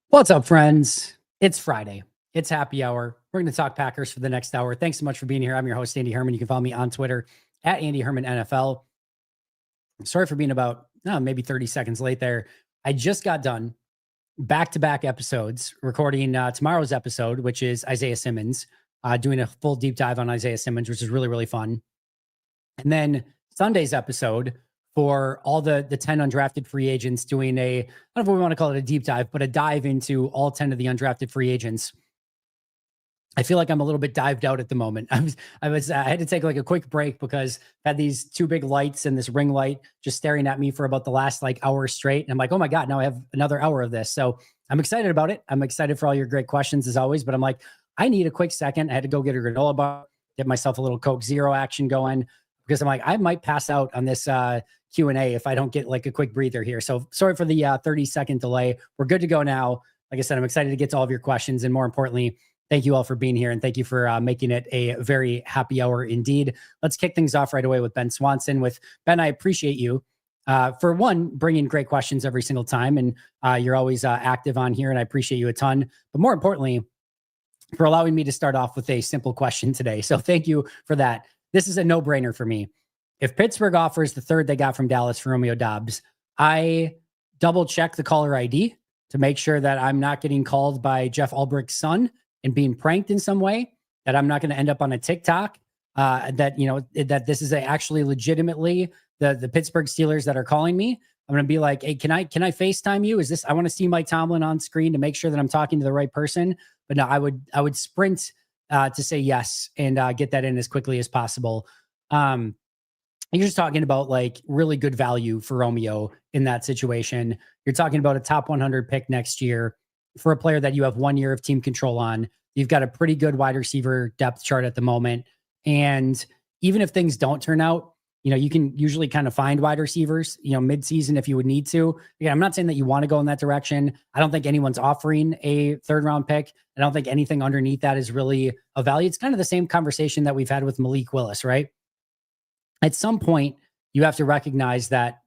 What's up, friends? It's Friday. It's happy hour. We're going to talk Packers for the next hour. Thanks so much for being here. I'm your host, Andy Herman. You can follow me on Twitter at Andy Herman NFL. Sorry for being about maybe 30 seconds late there. I just got done back-to-back episodes recording tomorrow's episode, which is Isaiah Simmons, doing a full deep dive on Isaiah Simmons, which is really, really fun. And then Sunday's episode for all the 10 undrafted free agents, doing I don't know if we want to call it a deep dive, but a dive into all 10 of the undrafted free agents. I feel like I'm a little bit dived out at the moment. I had to take like a quick break because I had these two big lights and this ring light just staring at me for about the last hour straight. And I'm like, oh my God, now I have another hour of this. So I'm excited about it. I'm excited for all your great questions as always, but I'm like, I need a quick second. I had to go get a granola bar, get myself a little Coke Zero action going, because I'm like, I might pass out on this Q&A if I don't get like a quick breather here. So sorry for the 30-second delay. We're good to go now. Like I said, I'm excited to get to all of your questions. And more importantly, thank you all for being here. And thank you for making it a very happy hour indeed. Let's kick things off right away with Ben Swanson. With Ben, I appreciate you for one, bringing great questions every single time. And you're always active on here, and I appreciate you a ton. But more importantly, for allowing me to start off with a simple question today. So thank you for that. This is a no-brainer for me. If Pittsburgh offers the third they got from Dallas for Romeo Doubs, I double-check the caller ID to make sure that I'm not getting called by Jeff Ulbricht's son and being pranked in some way, that I'm not going to end up on a TikTok, that this is actually legitimately the Pittsburgh Steelers that are calling me. I'm going to be like, hey, can I FaceTime you? I want to see Mike Tomlin on screen to make sure that I'm talking to the right person. But no, I would sprint to say yes and get that in as quickly as possible. You're just talking about like really good value for Romeo in that situation. You're talking about a top 100 pick next year for a player that you have 1 year of team control on. You've got a pretty good wide receiver depth chart at the moment. And even if things don't turn out, you can usually kind of find wide receivers, mid-season if you would need to. Again, I'm not saying that you want to go in that direction. I don't think anyone's offering a third round pick. I don't think anything underneath that is really of value. It's kind of the same conversation that we've had with Malik Willis, right? At some point, you have to recognize that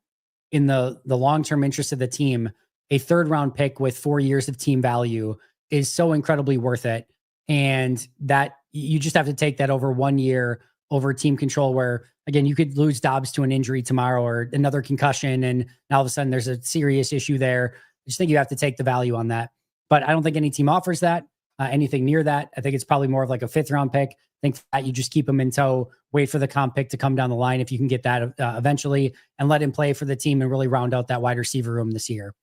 in the long-term interest of the team, a third round pick with 4 years of team value is so incredibly worth it. And that you just have to take that over 1 year over team control, where again, you could lose Doubs to an injury tomorrow or another concussion. And now all of a sudden there's a serious issue there. I just think you have to take the value on that. But I don't think any team offers that, anything near that. I think it's probably more of like a fifth round pick. I think that you just keep him in tow, wait for the comp pick to come down the line if you can get that eventually, and let him play for the team and really round out that wide receiver room this year.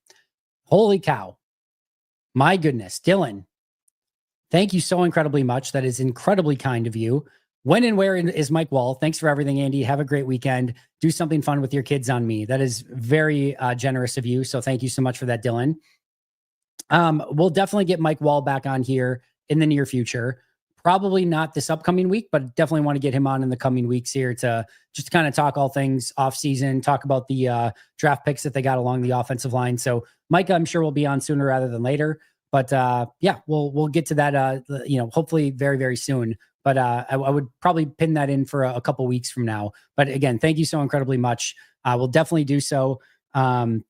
Holy cow. My goodness. Dylan, thank you so incredibly much. That is incredibly kind of you. When and where is Mike Wall? Thanks for everything, Andy. Have a great weekend. Do something fun with your kids on me. That is very generous of you. So thank you so much for that, Dylan. We'll definitely get Mike Wall back on here in the near future. Probably not this upcoming week, but definitely want to get him on in the coming weeks here to just kind of talk all things offseason, talk about the draft picks that they got along the offensive line. So Mike, I'm sure will be on sooner rather than later. But yeah, we'll get to that, hopefully very, very soon. But I would probably pin that in for a couple weeks from now. But again, thank you so incredibly much. We'll definitely do so. And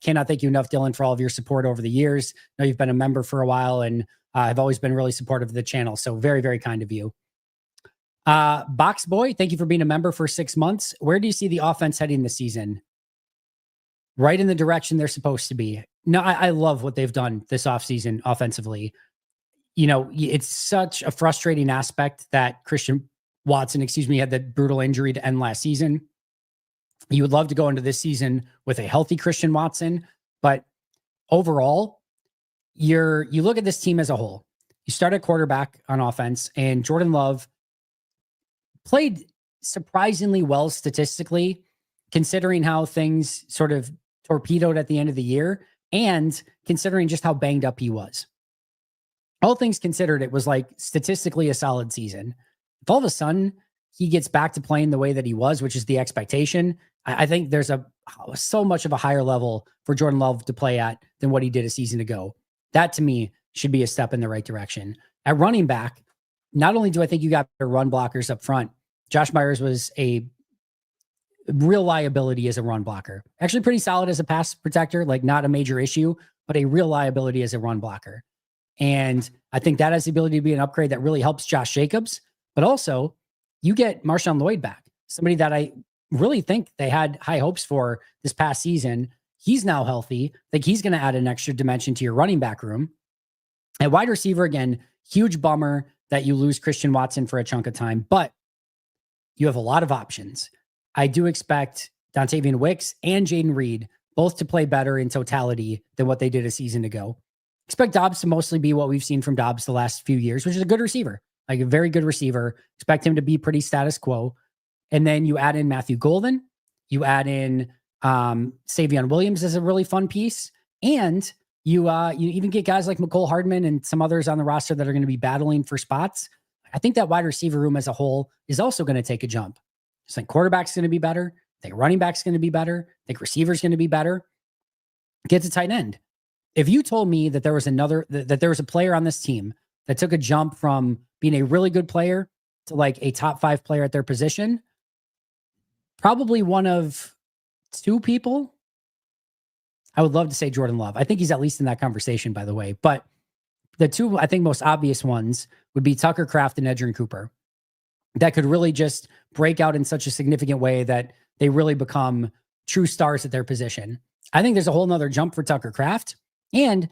cannot thank you enough, Dylan, for all of your support over the years. I know you've been a member for a while, and I've always been really supportive of the channel. So very, very kind of you. Box Boy, thank you for being a member for 6 months. Where do you see the offense heading this season? Right in the direction they're supposed to be. No, I love what they've done this offseason offensively. It's such a frustrating aspect that Christian Watson, had that brutal injury to end last season. You would love to go into this season with a healthy Christian Watson, but overall, you look at this team as a whole. You start at quarterback on offense, and Jordan Love played surprisingly well statistically, considering how things sort of torpedoed at the end of the year, and considering just how banged up he was. All things considered, it was like statistically a solid season. If all of a sudden he gets back to playing the way that he was, which is the expectation, I think there's so much of a higher level for Jordan Love to play at than what he did a season ago. That to me should be a step in the right direction. At running back, not only do I think you got better run blockers up front, Josh Myers was a real liability as a run blocker. Actually pretty solid as a pass protector, like not a major issue, but a real liability as a run blocker. And I think that has the ability to be an upgrade that really helps Josh Jacobs. But also, you get Marshawn Lloyd back, somebody that I really think they had high hopes for this past season. He's now healthy. I think he's going to add an extra dimension to your running back room. At wide receiver, again, huge bummer that you lose Christian Watson for a chunk of time, but you have a lot of options. I do expect Dontavian Wicks and Jaden Reed both to play better in totality than what they did a season ago. Expect Doubs to mostly be what we've seen from Doubs the last few years, which is a good receiver, like a very good receiver. Expect him to be pretty status quo. And then you add in Matthew Golden. You add in Savion Williams as a really fun piece. And you even get guys like Mecole Hardman and some others on the roster that are going to be battling for spots. I think that wide receiver room as a whole is also going to take a jump. I think quarterback's going to be better. I think running back's going to be better. I think receiver's going to be better. Get to tight end. If you told me that there was a player on this team that took a jump from being a really good player to like a top 5 player at their position, probably one of 2 people, I would love to say Jordan Love. I think he's at least in that conversation, by the way. But the 2, I think, most obvious ones would be Tucker Kraft and Edgerrin Cooper. That could really just break out in such a significant way that they really become true stars at their position. I think there's a whole nother jump for Tucker Kraft. And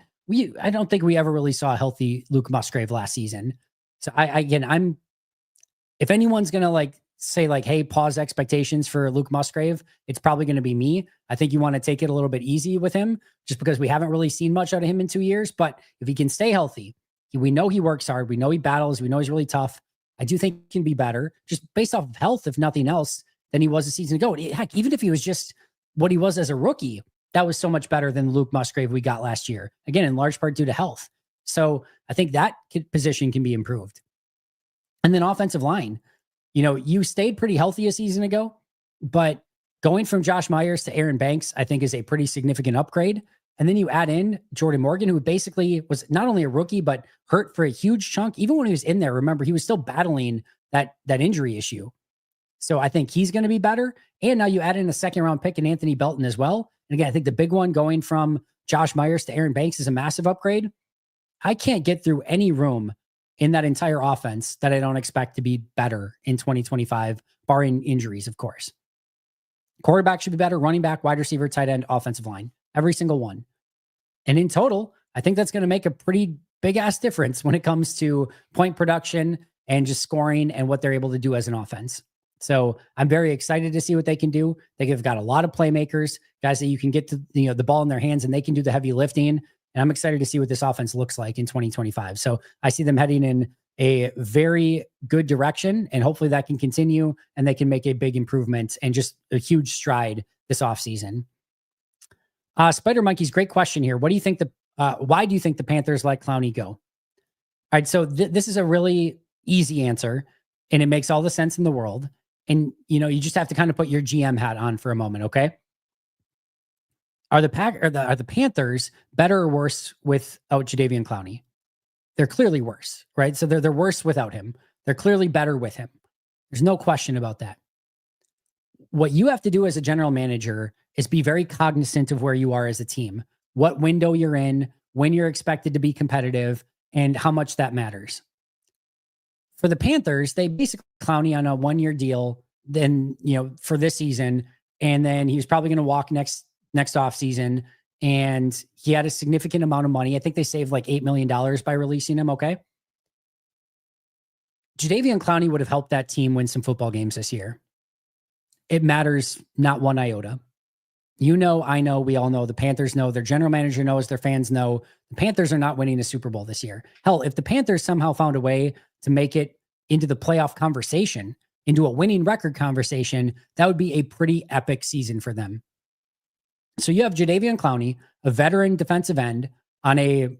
I don't think we ever really saw a healthy Luke Musgrave last season. So if anyone's going to say hey, pause expectations for Luke Musgrave, it's probably going to be me. I think you want to take it a little bit easy with him just because we haven't really seen much out of him in 2 years. But if he can stay healthy, we know he works hard. We know he battles. We know he's really tough. I do think he can be better just based off of health, if nothing else, than he was a season ago. Heck, even if he was just what he was as a rookie, that was so much better than Luke Musgrave we got last year. Again, in large part due to health. So I think that position can be improved. And then offensive line, you stayed pretty healthy a season ago, but going from Josh Myers to Aaron Banks, I think is a pretty significant upgrade. And then you add in Jordan Morgan, who basically was not only a rookie, but hurt for a huge chunk. Even when he was in there, remember, he was still battling that injury issue. So I think he's going to be better. And now you add in a 2nd-round pick in Anthony Belton as well. And again, I think the big one going from Josh Myers to Aaron Banks is a massive upgrade. I can't get through any room in that entire offense that I don't expect to be better in 2025, barring injuries, of course. Quarterback should be better, running back, wide receiver, tight end, offensive line, every single one. And in total, I think that's going to make a pretty big ass difference when it comes to point production and just scoring and what they're able to do as an offense. So I'm very excited to see what they can do. They've got a lot of playmakers, guys that you can get to the ball in their hands and they can do the heavy lifting. And I'm excited to see what this offense looks like in 2025. So I see them heading in a very good direction, and hopefully that can continue and they can make a big improvement and just a huge stride this offseason. Spider Monkey's great question here. What do you think why do you think the Panthers let Clowney go? All right. So this is a really easy answer and it makes all the sense in the world. And, you just have to kind of put your GM hat on for a moment. Okay. Are the Panthers better or worse without Jadeveon Clowney? They're clearly worse, right? So they're worse without him. They're clearly better with him. There's no question about that. What you have to do as a general manager is be very cognizant of where you are as a team, what window you're in, when you're expected to be competitive, and how much that matters. For the Panthers, they basically Clowney on a 1-year deal, then, for this season, and then he was probably going to walk next offseason, and he had a significant amount of money. I think they saved like $8 million by releasing him. Okay. Jadeveon Clowney would have helped that team win some football games this year. It matters not one iota. I know, we all know, the Panthers know, their general manager knows, their fans know, the Panthers are not winning a Super Bowl this year. Hell, if the Panthers somehow found a way to make it into the playoff conversation, into a winning record conversation, that would be a pretty epic season for them. So you have Jadeveon Clowney, a veteran defensive end, on a,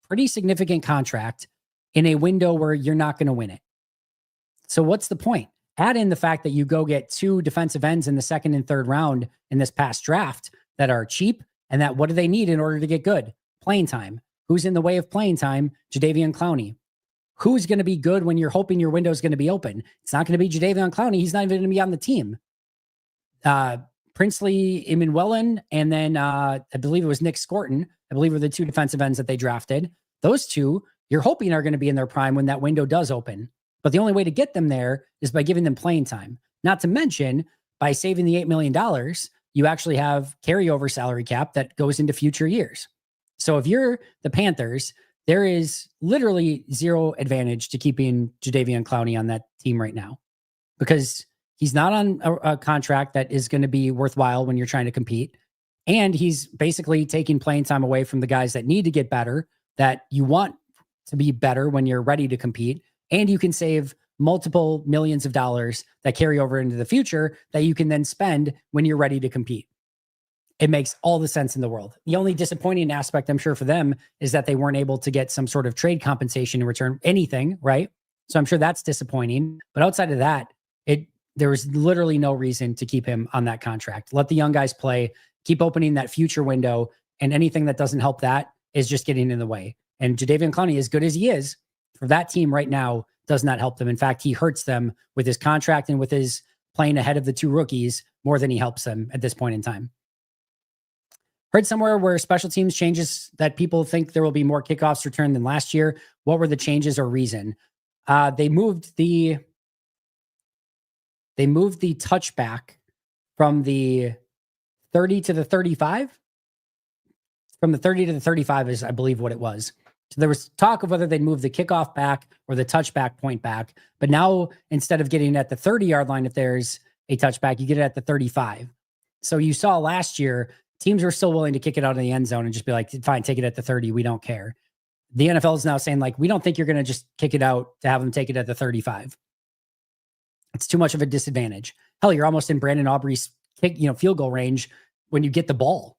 pretty significant contract in a window where you're not going to win it. So what's the point? Add in the fact that you go get 2 defensive ends in the 2nd and 3rd round in this past draft that are cheap, and that what do they need in order to get good? Playing time. Who's in the way of playing time? Jadeveon Clowney. Who's going to be good when you're hoping your window is going to be open? It's not going to be Jadeveon Clowney. He's not even going to be on the team. Princely Iminwellen, and then I believe it was Nick Scorton, I believe were the two defensive ends that they drafted. Those two, you're hoping are going to be in their prime when that window does open. But the only way to get them there is by giving them playing time. Not to mention, by saving the $8 million, you actually have carryover salary cap that goes into future years. So if you're the Panthers, there is literally zero advantage to keeping Jadeveon Clowney on that team right now, because he's not on a contract that is going to be worthwhile when you're trying to compete. And he's basically taking playing time away from the guys that need to get better, that you want to be better when you're ready to compete. And you can save multiple millions of dollars that carry over into the future that you can then spend when you're ready to compete. It makes all the sense in the world. The only disappointing aspect, I'm sure, for them is that they weren't able to get some sort of trade compensation in return, anything, right? So I'm sure that's disappointing. But outside of that, there was literally no reason to keep him on that contract. Let the young guys play, keep opening that future window, and anything that doesn't help that is just getting in the way. And Jadeveon Clowney, as good as he is, for that team right now, does not help them. In fact, he hurts them with his contract and with his playing ahead of the two rookies more than he helps them at this point in time. Heard somewhere where special teams changes that people think there will be more kickoffs returned than last year. What were the changes or reason? They moved the touchback from the 30 to the 35. From the 30 to the 35 is, I believe, what it was. So there was talk of whether they'd move the kickoff back or the touchback point back. But now, instead of getting it at the 30-yard line, if there's a touchback, you get it at the 35. So you saw last year, teams were still willing to kick it out of the end zone and just be like, fine, take it at the 30. We don't care. The NFL is now saying, like, we don't think you're going to just kick it out to have them take it at the 35. It's too much of a disadvantage. Hell, you're almost in Brandon Aubrey's field goal range when you get the ball.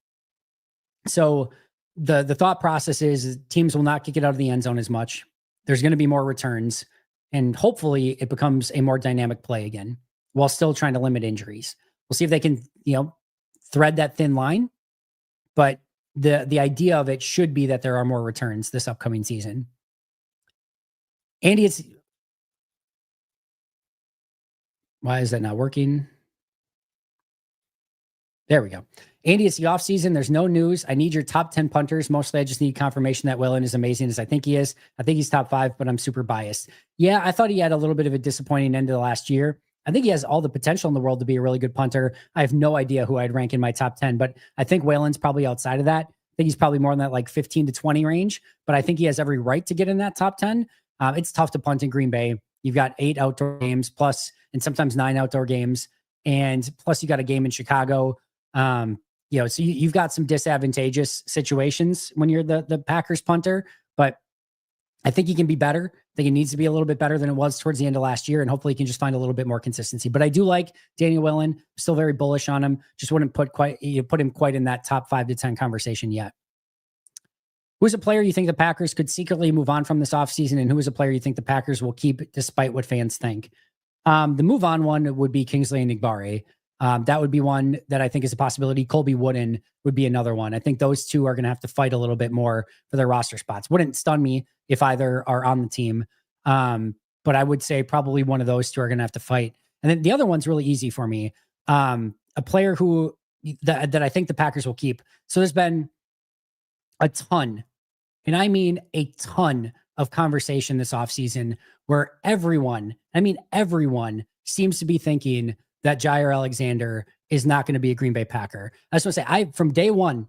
So the thought process is teams will not kick it out of the end zone as much. There's going to be more returns, and hopefully it becomes a more dynamic play again while still trying to limit injuries. We'll see if they can, thread that thin line, but the idea of it should be that there are more returns this upcoming season. Andy, why is that not working? There we go. Andy, it's the offseason. There's no news. I need your top 10 punters. Mostly I just need confirmation that Whalen is amazing as I think he is. I think he's top 5, but I'm super biased. Yeah, I thought he had a little bit of a disappointing end of the last year. I think he has all the potential in the world to be a really good punter. I have no idea who I'd rank in my top 10, but I think Whalen's probably outside of that. I think he's probably more in that like 15 to 20 range, but I think he has every right to get in that top 10. It's tough to punt in Green Bay. You've got 8 outdoor games plus, and sometimes 9 outdoor games. And plus you got a game in Chicago. So you've got some disadvantageous situations when you're the Packers punter, but I think he can be better. I think he needs to be a little bit better than it was towards the end of last year, and hopefully he can just find a little bit more consistency. But I do like Daniel Whelan. Still very bullish on him. Just wouldn't put him quite in that top 5 to 10 conversation yet. Who's a player you think the Packers could secretly move on from this offseason, and who is a player you think the Packers will keep despite what fans think? The move on one would be Kingsley Enagbare. That would be one that I think is a possibility. Colby Wooden would be another one. I think those two are going to have to fight a little bit more for their roster spots. Wouldn't stun me if either are on the team. But I would say probably one of those two are going to have to fight. And then the other one's really easy for me. A player that I think the Packers will keep. So there's been a ton, and I mean a ton of conversation this offseason where everyone seems to be thinking that Jaire Alexander is not going to be a Green Bay Packer. I just want to say, from day one,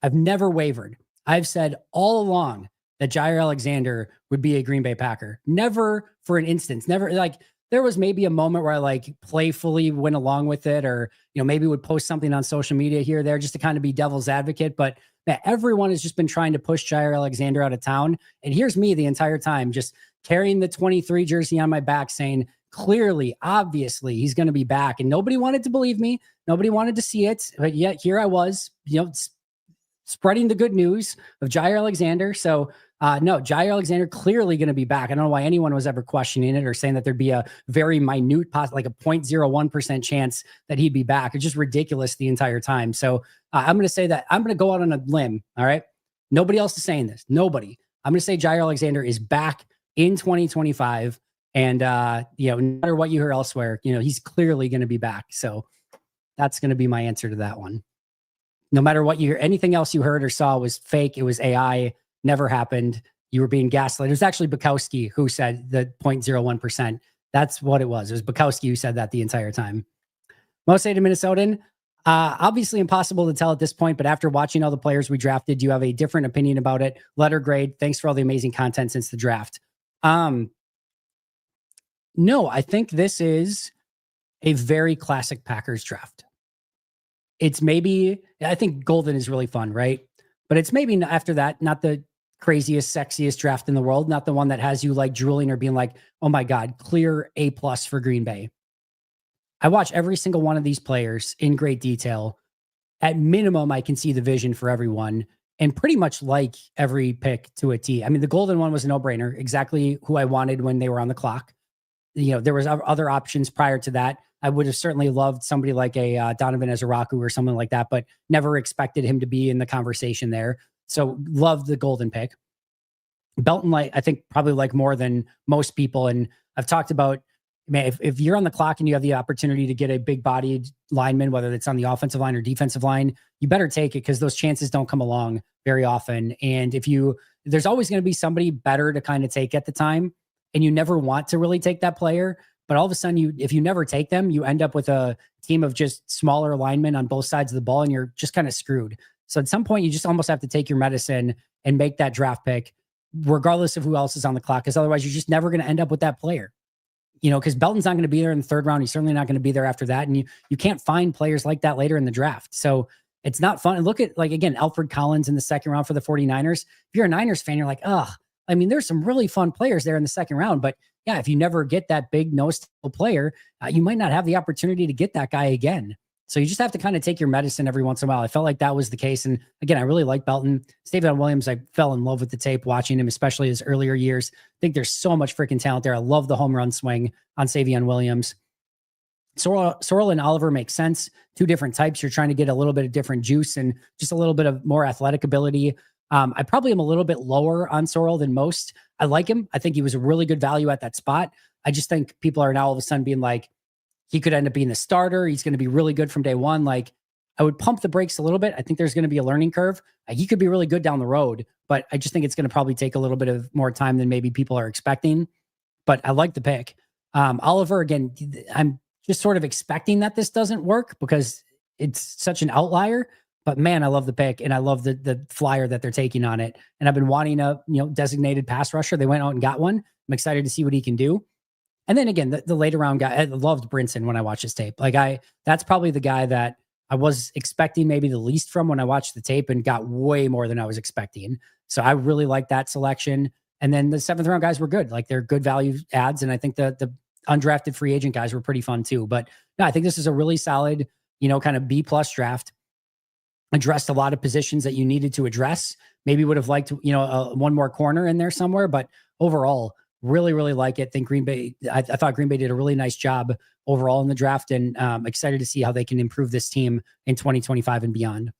I've never wavered. I've said all along that Jaire Alexander would be a Green Bay Packer. Never for an instance, never like there was maybe a moment where I like playfully went along with it, or, maybe would post something on social media here or there just to kind of be devil's advocate. But man, everyone has just been trying to push Jaire Alexander out of town. And here's me the entire time, just carrying the 23 jersey on my back saying, clearly, obviously, he's going to be back. And nobody wanted to believe me. Nobody wanted to see it. But yet here I was, spreading the good news of Jaire Alexander. So no, Jaire Alexander clearly going to be back. I don't know why anyone was ever questioning it or saying that there'd be a very minute, like a 0.01% chance that he'd be back. It's just ridiculous the entire time. So I'm going to say that I'm going to go out on a limb. All right. Nobody else is saying this. Nobody. I'm going to say Jaire Alexander is back in 2025. And, no matter what you hear elsewhere, he's clearly going to be back. So That's going to be my answer to that one. No matter what anything else you heard or saw was fake. It was AI, never happened. You were being gaslit. It was actually Bukowski who said the 0.01%. That's what it was. It was Bukowski who said that the entire time. Most hated Minnesotan. Obviously impossible to tell at this point, but after watching all the players we drafted, do you have a different opinion about it? Letter grade. Thanks for all the amazing content since the draft. No, I think this is a very classic Packers draft. It's maybe, I think Golden is really fun, right? But it's maybe after that, not the craziest, sexiest draft in the world, not the one that has you like drooling or being like, oh my God, clear A+ for Green Bay. I watch every single one of these players in great detail. At minimum, I can see the vision for everyone and pretty much like every pick to a T. I mean, the Golden one was a no-brainer, exactly who I wanted when they were on the clock. There was other options prior to that. I would have certainly loved somebody like a Donovan Ezeraku or someone like that, but never expected him to be in the conversation there. So loved the Golden pick. Belton, I think probably like more than most people. And I've talked about, man, if you're on the clock and you have the opportunity to get a big bodied lineman, whether it's on the offensive line or defensive line, you better take it because those chances don't come along very often. And there's always going to be somebody better to kind of take at the time. And you never want to really take that player. But all of a sudden, if you never take them, you end up with a team of just smaller linemen on both sides of the ball, and you're just kind of screwed. So at some point, you just almost have to take your medicine and make that draft pick, regardless of who else is on the clock, because otherwise you're just never going to end up with that player. Because Belton's not going to be there in the third round. He's certainly not going to be there after that. And you can't find players like that later in the draft. So it's not fun. And look at, again, Alfred Collins in the second round for the 49ers. If you're a Niners fan, you're like, there's some really fun players there in the second round, but yeah, if you never get that big nose player, you might not have the opportunity to get that guy again. So you just have to kind of take your medicine every once in a while. I felt like that was the case. And again, I really like Belton. Stephen Williams, I fell in love with the tape watching him, especially his earlier years. I think there's so much freaking talent there. I love the home run swing on Savion Williams. Sorrell and Oliver make sense. Two different types. You're trying to get a little bit of different juice and just a little bit of more athletic ability. I probably am a little bit lower on Sorrell than most. I like him. I think he was a really good value at that spot. I just think people are now all of a sudden being like, he could end up being the starter. He's going to be really good from day one. Like, I would pump the brakes a little bit. I think there's going to be a learning curve. He could be really good down the road, but I just think it's going to probably take a little bit of more time than maybe people are expecting. But I like the pick. Oliver, again, I'm just sort of expecting that this doesn't work because it's such an outlier. But man, I love the pick, and I love the flyer that they're taking on it. And I've been wanting a designated pass rusher. They went out and got one. I'm excited to see what he can do. And then again, the later round guy, I loved Brinson when I watched his tape. That's probably the guy that I was expecting maybe the least from when I watched the tape, and got way more than I was expecting. So I really like that selection. And then the 7th round guys were good. Like, they're good value ads. And I think the undrafted free agent guys were pretty fun too. But no, I think this is a really solid, kind of B+ draft. Addressed a lot of positions that you needed to address. Maybe would have liked, one more corner in there somewhere, but overall, really, really like it. Think Green Bay, I thought Green Bay did a really nice job overall in the draft, and excited to see how they can improve this team in 2025 and beyond.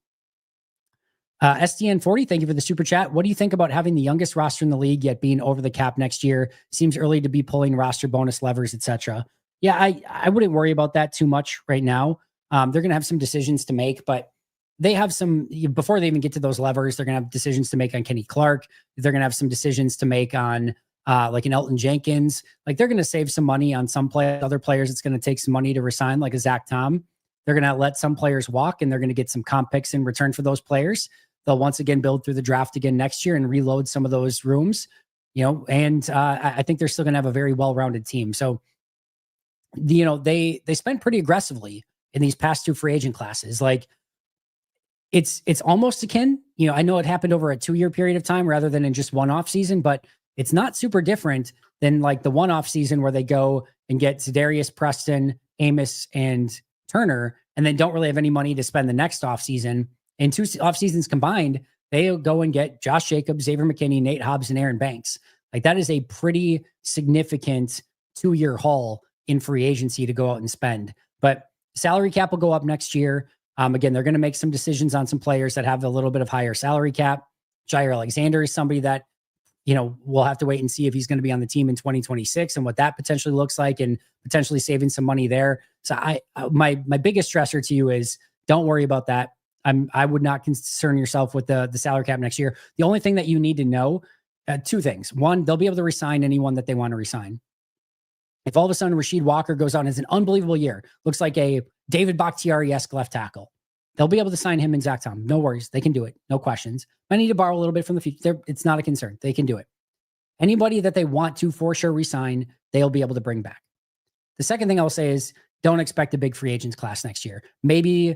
STN40, thank you for the super chat. What do you think about having the youngest roster in the league yet being over the cap next year? Seems early to be pulling roster bonus levers, etc. Yeah, I wouldn't worry about that too much right now. They're going to have some decisions to make, but they have some, before they even get to those levers, they're going to have decisions to make on Kenny Clark. They're going to have some decisions to make on like an Elton Jenkins. Like, they're going to save some money on some other players. It's going to take some money to resign, like a Zack Tom. They're going to let some players walk, and they're going to get some comp picks in return for those players. They'll once again build through the draft again next year and reload some of those rooms, and I think they're still going to have a very well-rounded team. So, they spent pretty aggressively in these past two free agent classes. Like, it's almost akin, I know it happened over a 2-year period of time rather than in just one off season, but it's not super different than like the one off season where they go and get Za'Darius, Preston, Amos, and Turner, and then don't really have any money to spend the next off season. In 2 off seasons combined, they go and get Josh Jacobs, Xavier McKinney, Nate Hobbs, and Aaron Banks. Like, that is a pretty significant 2-year haul in free agency to go out and spend. But salary cap will go up next year. Again, they're going to make some decisions on some players that have a little bit of higher salary cap. Jaire Alexander is somebody that we'll have to wait and see if he's going to be on the team in 2026 and what that potentially looks like, and potentially saving some money there. So my biggest stressor to you is don't worry about that. I would not concern yourself with the salary cap next year. The only thing that you need to know, two things. One, they'll be able to resign anyone that they want to resign. If all of a sudden Rasheed Walker goes on as an unbelievable year, looks like a David Bakhtiari-esque left tackle, they'll be able to sign him and Zack Tom. No worries. They can do it. No questions. I need to borrow a little bit from the future. It's not a concern. They can do it. Anybody that they want to for sure resign, they'll be able to bring back. The second thing I'll say is don't expect a big free agents class next year. Maybe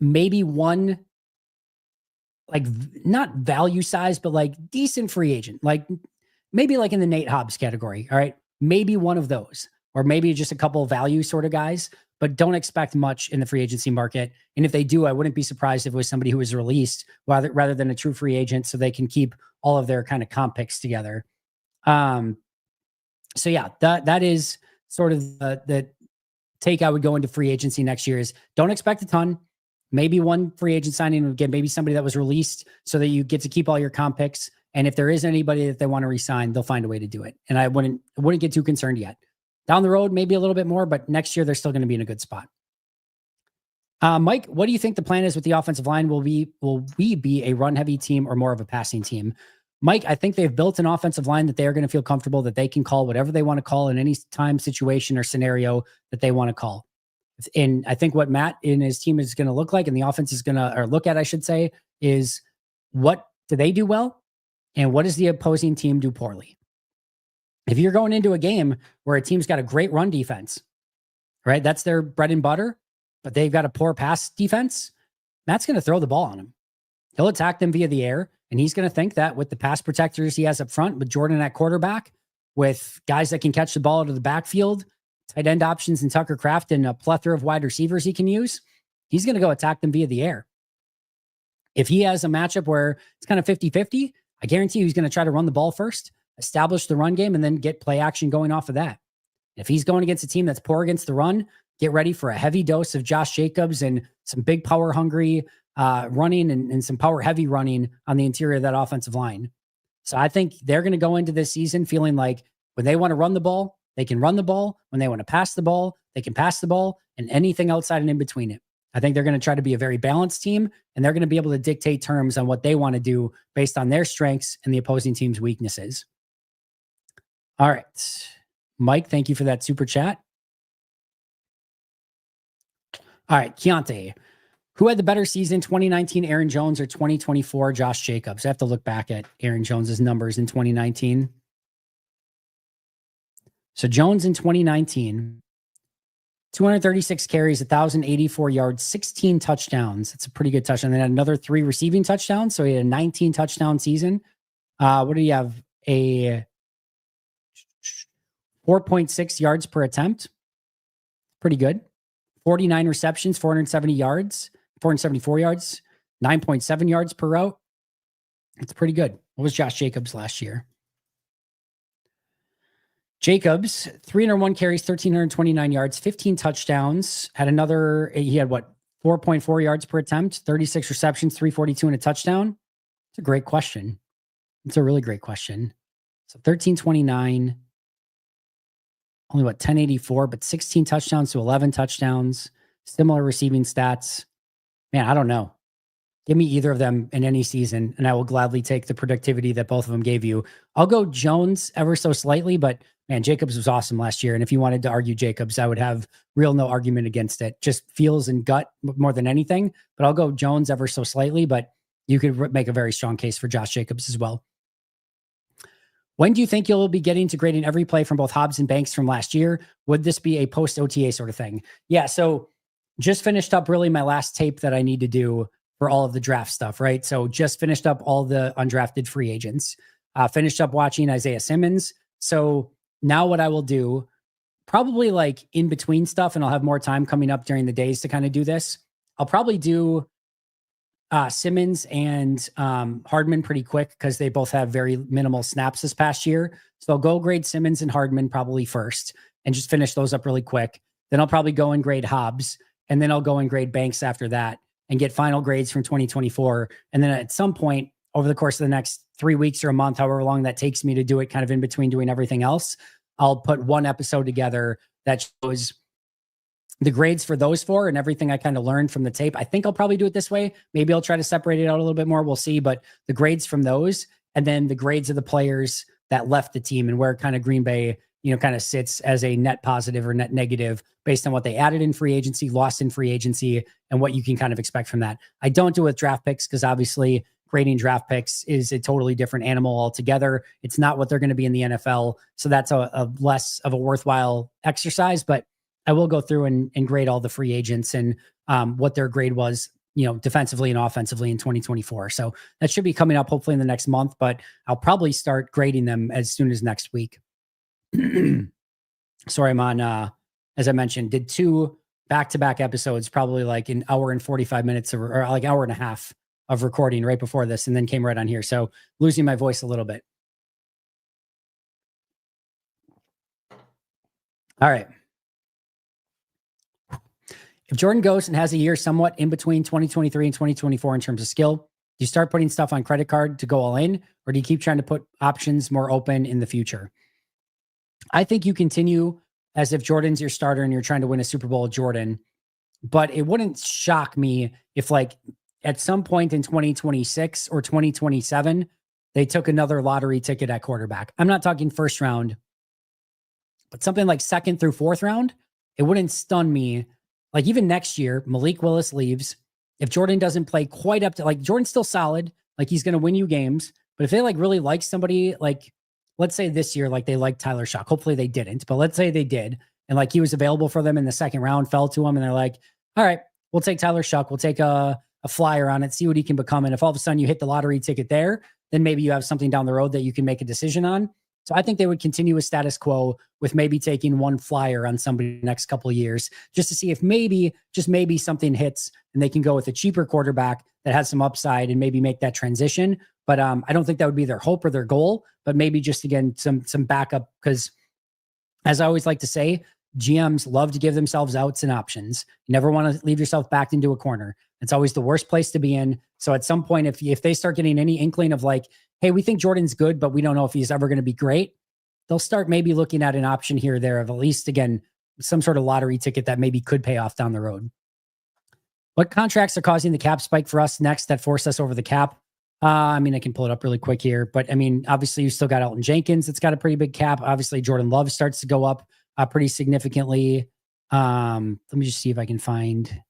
one, like, not value size, but like decent free agent, like maybe like in the Nate Hobbs category. All right. Maybe one of those, or maybe just a couple of value sort of guys, but don't expect much in the free agency market. And if they do, I wouldn't be surprised if it was somebody who was released rather than a true free agent, so they can keep all of their kind of comp picks together. So yeah, that is sort of the take I would go into free agency next year is don't expect a ton. Maybe one free agent signing, again, maybe somebody that was released so that you get to keep all your comp picks. And if there is anybody that they want to re-sign, they'll find a way to do it. And I wouldn't get too concerned yet. Down the road, maybe a little bit more, but next year they're still going to be in a good spot. Mike, what do you think the plan is with the offensive line? Will we be a run-heavy team or more of a passing team? Mike, I think they've built an offensive line that they are going to feel comfortable that they can call whatever they want to call in any time, situation, or scenario that they want to call. And I think what Matt and his team is going to look like, and the offense is going to, or look at, I should say, is what do they do well and what does the opposing team do poorly? If you're going into a game where a team's got a great run defense, right? That's their bread and butter, but they've got a poor pass defense. Matt's going to throw the ball on them. He'll attack them via the air, and he's going to think that with the pass protectors he has up front, with Jordan at quarterback, with guys that can catch the ball out of the backfield, tight end options and Tucker Kraft, and a plethora of wide receivers he can use, he's going to go attack them via the air. If he has a matchup where it's kind of 50-50, I guarantee you he's going to try to run the ball first, establish the run game, and then get play action going off of that. If he's going against a team that's poor against the run, get ready for a heavy dose of Josh Jacobs and some big power hungry running and some power heavy running on the interior of that offensive line. So I think they're going to go into this season feeling like when they want to run the ball, they can run the ball. When they want to pass the ball, they can pass the ball, and anything outside and in between it. I think they're going to try to be a very balanced team, and they're going to be able to dictate terms on what they want to do based on their strengths and the opposing team's weaknesses. All right. Mike, thank you for that super chat. All right, Keontae. Who had the better season, 2019 Aaron Jones or 2024 Josh Jacobs? I have to look back at Aaron Jones's numbers in 2019. So Jones in 2019, 236 carries, 1,084 yards, 16 touchdowns. That's a pretty good touchdown. Then another 3 receiving touchdowns. So he had a 19 touchdown season. What do you have? A 4.6 yards per attempt. Pretty good. 49 receptions, 474 yards, 9.7 yards per route. It's pretty good. What was Josh Jacobs last year? Jacobs, 301 carries, 1,329 yards, 15 touchdowns. He had 4.4 yards per attempt, 36 receptions, 342 and a touchdown. It's a great question. It's a really great question. So 1,329, only 1084, but 16 touchdowns to 11 touchdowns, similar receiving stats. Man, I don't know. Give me either of them in any season, and I will gladly take the productivity that both of them gave you. I'll go Jones ever so slightly, but man, Jacobs was awesome last year. And if you wanted to argue Jacobs, I would have no argument against it. Just feels and gut more than anything. But I'll go Jones ever so slightly, but you could make a very strong case for Josh Jacobs as well. When do you think you'll be getting to grading every play from both Hobbs and Banks from last year? Would this be a post-OTA sort of thing? Yeah, so just finished up really my last tape that I need to do for all of the draft stuff, right? So just finished up all the undrafted free agents. Finished up watching Isaiah Simmons. So now what I will do, probably like in between stuff, and I'll have more time coming up during the days to kind of do this. I'll probably do Simmons and Hardman pretty quick because they both have very minimal snaps this past year. So I'll go grade Simmons and Hardman probably first and just finish those up really quick. Then I'll probably go and grade Hobbs, and then I'll go and grade Banks after that and get final grades from 2024. And then at some point over the course of the next 3 weeks or a month, however long that takes me to do it, kind of in between doing everything else, I'll put one episode together that shows the grades for those four and everything I kind of learned from the tape. I think I'll probably do it this way. Maybe I'll try to separate it out a little bit more. We'll see. But the grades from those, and then the grades of the players that left the team, and where kind of Green Bay, kind of sits as a net positive or net negative based on what they added in free agency, lost in free agency, and what you can kind of expect from that. I don't do it with draft picks because obviously grading draft picks is a totally different animal altogether. It's not what they're going to be in the NFL. So that's a less of a worthwhile exercise, but I will go through and grade all the free agents and what their grade was, defensively and offensively in 2024. So that should be coming up hopefully in the next month, but I'll probably start grading them as soon as next week. Sorry, I'm on, as I mentioned, did 2 back-to-back episodes, probably like an hour and 45 minutes or like hour and a half of recording right before this, and then came right on here. So losing my voice a little bit. All right. If Jordan goes and has a year somewhat in between 2023 and 2024 in terms of skill, do you start putting stuff on credit card to go all in, or do you keep trying to put options more open in the future? I think you continue as if Jordan's your starter and you're trying to win a Super Bowl with Jordan, but it wouldn't shock me if like at some point in 2026 or 2027, they took another lottery ticket at quarterback. I'm not talking first round, but something like second through fourth round. It wouldn't stun me. Like even next year, Malik Willis leaves. If Jordan doesn't play quite up to, like, Jordan's still solid, like he's going to win you games. But if they like really like somebody, like let's say this year, like they like Tyler Shough. Hopefully they didn't, but let's say they did. And like he was available for them in the second round, fell to him. And they're like, all right, we'll take Tyler Shough. We'll take a flyer on it, see what he can become. And if all of a sudden you hit the lottery ticket there, then maybe you have something down the road that you can make a decision on. So I think they would continue with status quo with maybe taking one flyer on somebody the next couple of years just to see if maybe, just maybe something hits and they can go with a cheaper quarterback that has some upside and maybe make that transition. But I don't think that would be their hope or their goal, but maybe just, again, some backup, because as I always like to say, GMs love to give themselves outs and options. You never want to leave yourself backed into a corner. It's always the worst place to be in. So at some point, if they start getting any inkling of like, hey, we think Jordan's good, but we don't know if he's ever going to be great, they'll start maybe looking at an option here or there of at least, again, some sort of lottery ticket that maybe could pay off down the road. What contracts are causing the cap spike for us next that force us over the cap? I can pull it up really quick here, but obviously you still got Elton Jenkins. It's got a pretty big cap. Obviously Jordan Love starts to go up pretty significantly. Let me just see if I can find.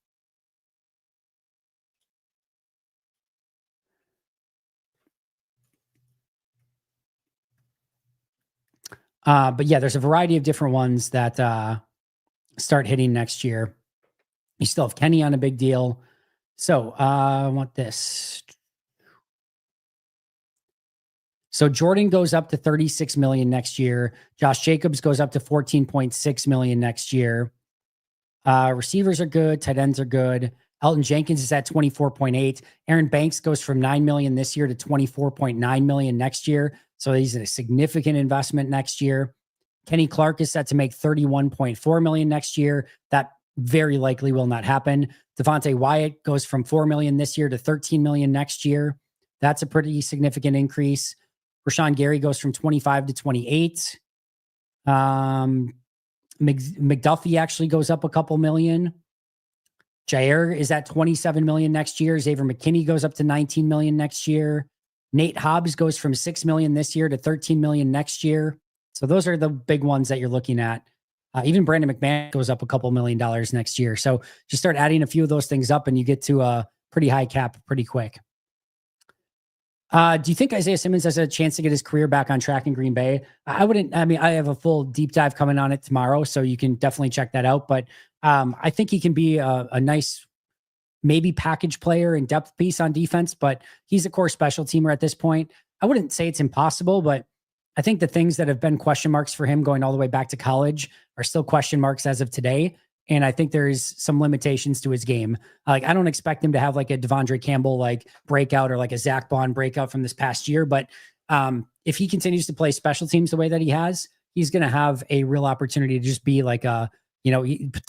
But yeah, there's a variety of different ones that start hitting next year. You still have Kenny on a big deal. So I want this. So Jordan goes up to $36 million next year. Josh Jacobs goes up to $14.6 million next year. Receivers are good. Tight ends are good. Elton Jenkins is at 24.8. Aaron Banks goes from $9 million this year to $24.9 million next year. So he's a significant investment next year. Kenny Clark is set to make $31.4 million next year. That very likely will not happen. Devontae Wyatt goes from $4 million this year to $13 million next year. That's a pretty significant increase. Rashawn Gary goes from 25 to 28. McDuffie actually goes up a couple million. Jaire is at 27 million next year. Xavier McKinney goes up to 19 million next year. Nate Hobbs goes from 6 million this year to 13 million next year. So those are the big ones that you're looking at. Even Brandon McMahon goes up a couple $1 million next year. So just start adding a few of those things up and you get to a pretty high cap pretty quick. Do you think Isaiah Simmons has a chance to get his career back on track in Green Bay? I wouldn't. I have a full deep dive coming on it tomorrow, so you can definitely check that out. But I think he can be a nice, maybe package player and depth piece on defense, but he's a core special teamer at this point. I wouldn't say it's impossible, but I think the things that have been question marks for him going all the way back to college are still question marks as of today. And I think there's some limitations to his game. Like, I don't expect him to have like a Devondre Campbell like breakout or like a Zach Bond breakout from this past year. But if he continues to play special teams the way that he has, he's going to have a real opportunity to just be like to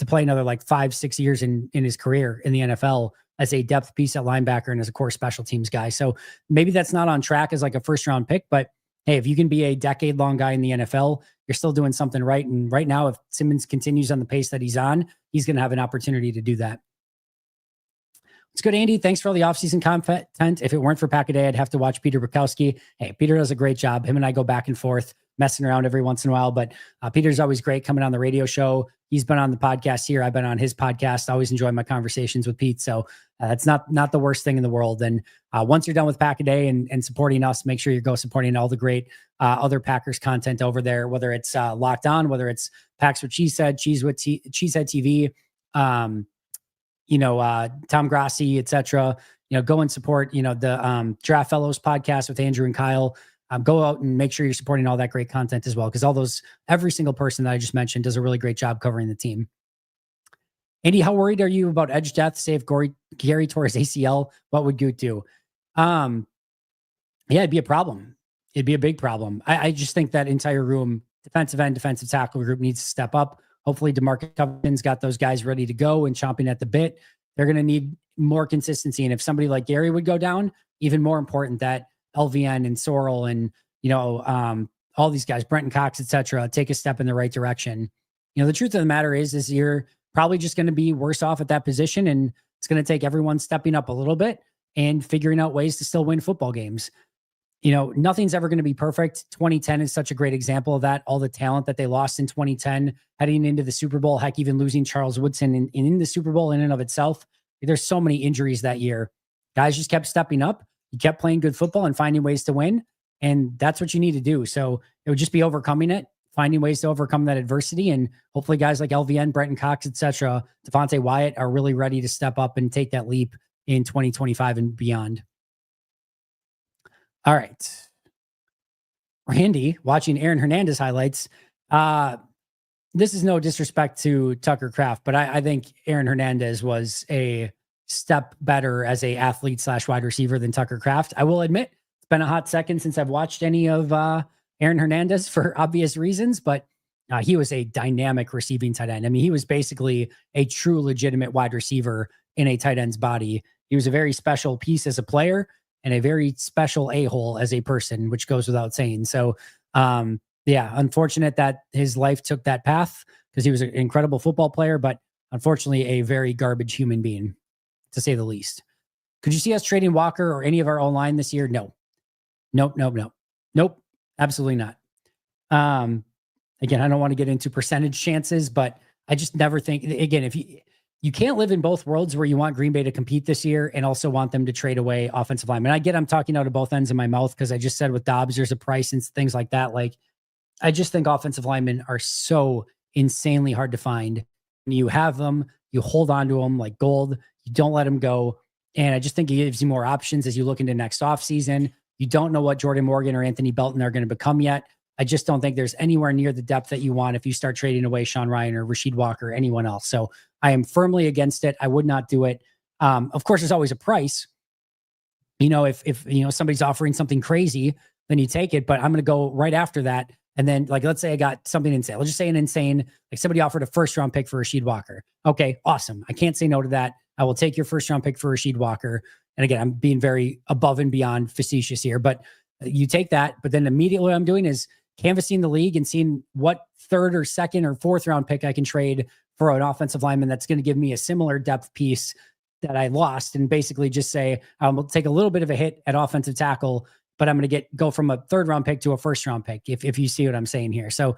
play another like 5-6 years in his career in the NFL as a depth piece at linebacker and as a core special teams guy. So maybe that's not on track as like a first round pick, but hey, if you can be a decade-long guy in the NFL, you're still doing something right. And right now, if Simmons continues on the pace that he's on, he's going to have an opportunity to do that. It's good, Andy. Thanks for all the offseason content. If it weren't for Pack a Day, I'd have to watch Peter Bukowski. Hey, Peter does a great job. Him and I go back and forth, messing around every once in a while. But Peter's always great coming on the radio show. He's been on the podcast here. I've been on his podcast. I always enjoy my conversations with Pete. So it's not the worst thing in the world. And once you're done with Pack a Day and supporting us, make sure you go supporting all the great other Packers content over there, whether it's Locked On, whether it's Packs with Cheesehead, Cheesehead TV, Tom Grassi, etc. Go and support, the Draft Fellows podcast with Andrew and Kyle. Go out and make sure you're supporting all that great content as well, because every single person that I just mentioned does a really great job covering the team. Andy, how worried are you about edge death? Say if Gary tore his ACL, what would Goot do? Yeah, it'd be a problem. It'd be a big problem. I just think that entire room, defensive end, defensive tackle group needs to step up. Hopefully DeMarcus Covenant's got those guys ready to go and chomping at the bit. They're going to need more consistency. And if somebody like Gary would go down, even more important that LVN and Sorrell and, all these guys, Brenton Cox, et cetera, take a step in the right direction. The truth of the matter is you're probably just going to be worse off at that position. And it's going to take everyone stepping up a little bit and figuring out ways to still win football games. Nothing's ever going to be perfect. 2010 is such a great example of that. All the talent that they lost in 2010 heading into the Super Bowl, heck, even losing Charles Woodson in the Super Bowl in and of itself. There's so many injuries that year. Guys just kept stepping up. You kept playing good football and finding ways to win. And that's what you need to do. So it would just be overcoming it, finding ways to overcome that adversity. And hopefully guys like LVN, Brenton Cox, et cetera, Devontae Wyatt are really ready to step up and take that leap in 2025 and beyond. All right. Randy, watching Aaron Hernandez highlights. This is no disrespect to Tucker Kraft, but I think Aaron Hernandez was a step better as a athlete / wide receiver than Tucker Kraft. I will admit it's been a hot second since I've watched any of Aaron Hernandez for obvious reasons, but he was a dynamic receiving tight end. I mean, he was basically a true legitimate wide receiver in a tight end's body. He was a very special piece as a player and a very special a-hole as a person, which goes without saying. So, unfortunate that his life took that path because he was an incredible football player, but unfortunately a very garbage human being, to say the least. Could you see us trading Walker or any of our O-line this year? No. Nope. Absolutely not. Again, I don't want to get into percentage chances, but I just never think, again, if you can't live in both worlds where you want Green Bay to compete this year and also want them to trade away offensive linemen. I'm talking out of both ends of my mouth because I just said with Doubs, there's a price and things like that. Like, I just think offensive linemen are so insanely hard to find. You have them, you hold on to them like gold. You don't let them go. And I just think it gives you more options as you look into next offseason. You don't know what Jordan Morgan or Anthony Belton are going to become yet. I just don't think there's anywhere near the depth that you want if you start trading away Sean Ryan or Rasheed Walker or anyone else. So I am firmly against it. I would not do it. Of course, there's always a price. If somebody's offering something crazy, then you take it. But I'm going to go right after that. And then, let's say I got something insane. Let's just say an insane, somebody offered a first-round pick for Rasheed Walker. Okay, awesome. I can't say no to that. I will take your first-round pick for Rasheed Walker. And again, I'm being very above and beyond facetious here, but you take that. But then immediately what I'm doing is canvassing the league and seeing what third or second or fourth round pick I can trade for an offensive lineman that's going to give me a similar depth piece that I lost, and basically just say, I'll take a little bit of a hit at offensive tackle, but I'm going to go from a third round pick to a first round pick, if you see what I'm saying here. So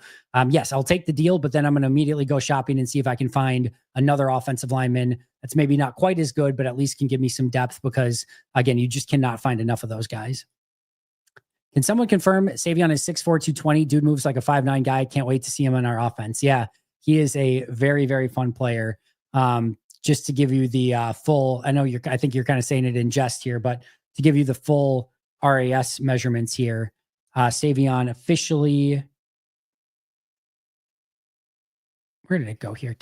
yes, I'll take the deal, but then I'm going to immediately go shopping and see if I can find another offensive lineman that's maybe not quite as good, but at least can give me some depth, because again, you just cannot find enough of those guys. Can someone confirm Savion is 6'4", 220? Dude moves like a 5'9" guy. Can't wait to see him on our offense. Yeah, he is a very, very fun player. Just to give you the full, I think you're kind of saying it in jest here, but to give you the full RAS measurements here, Savion officially, where did it go here?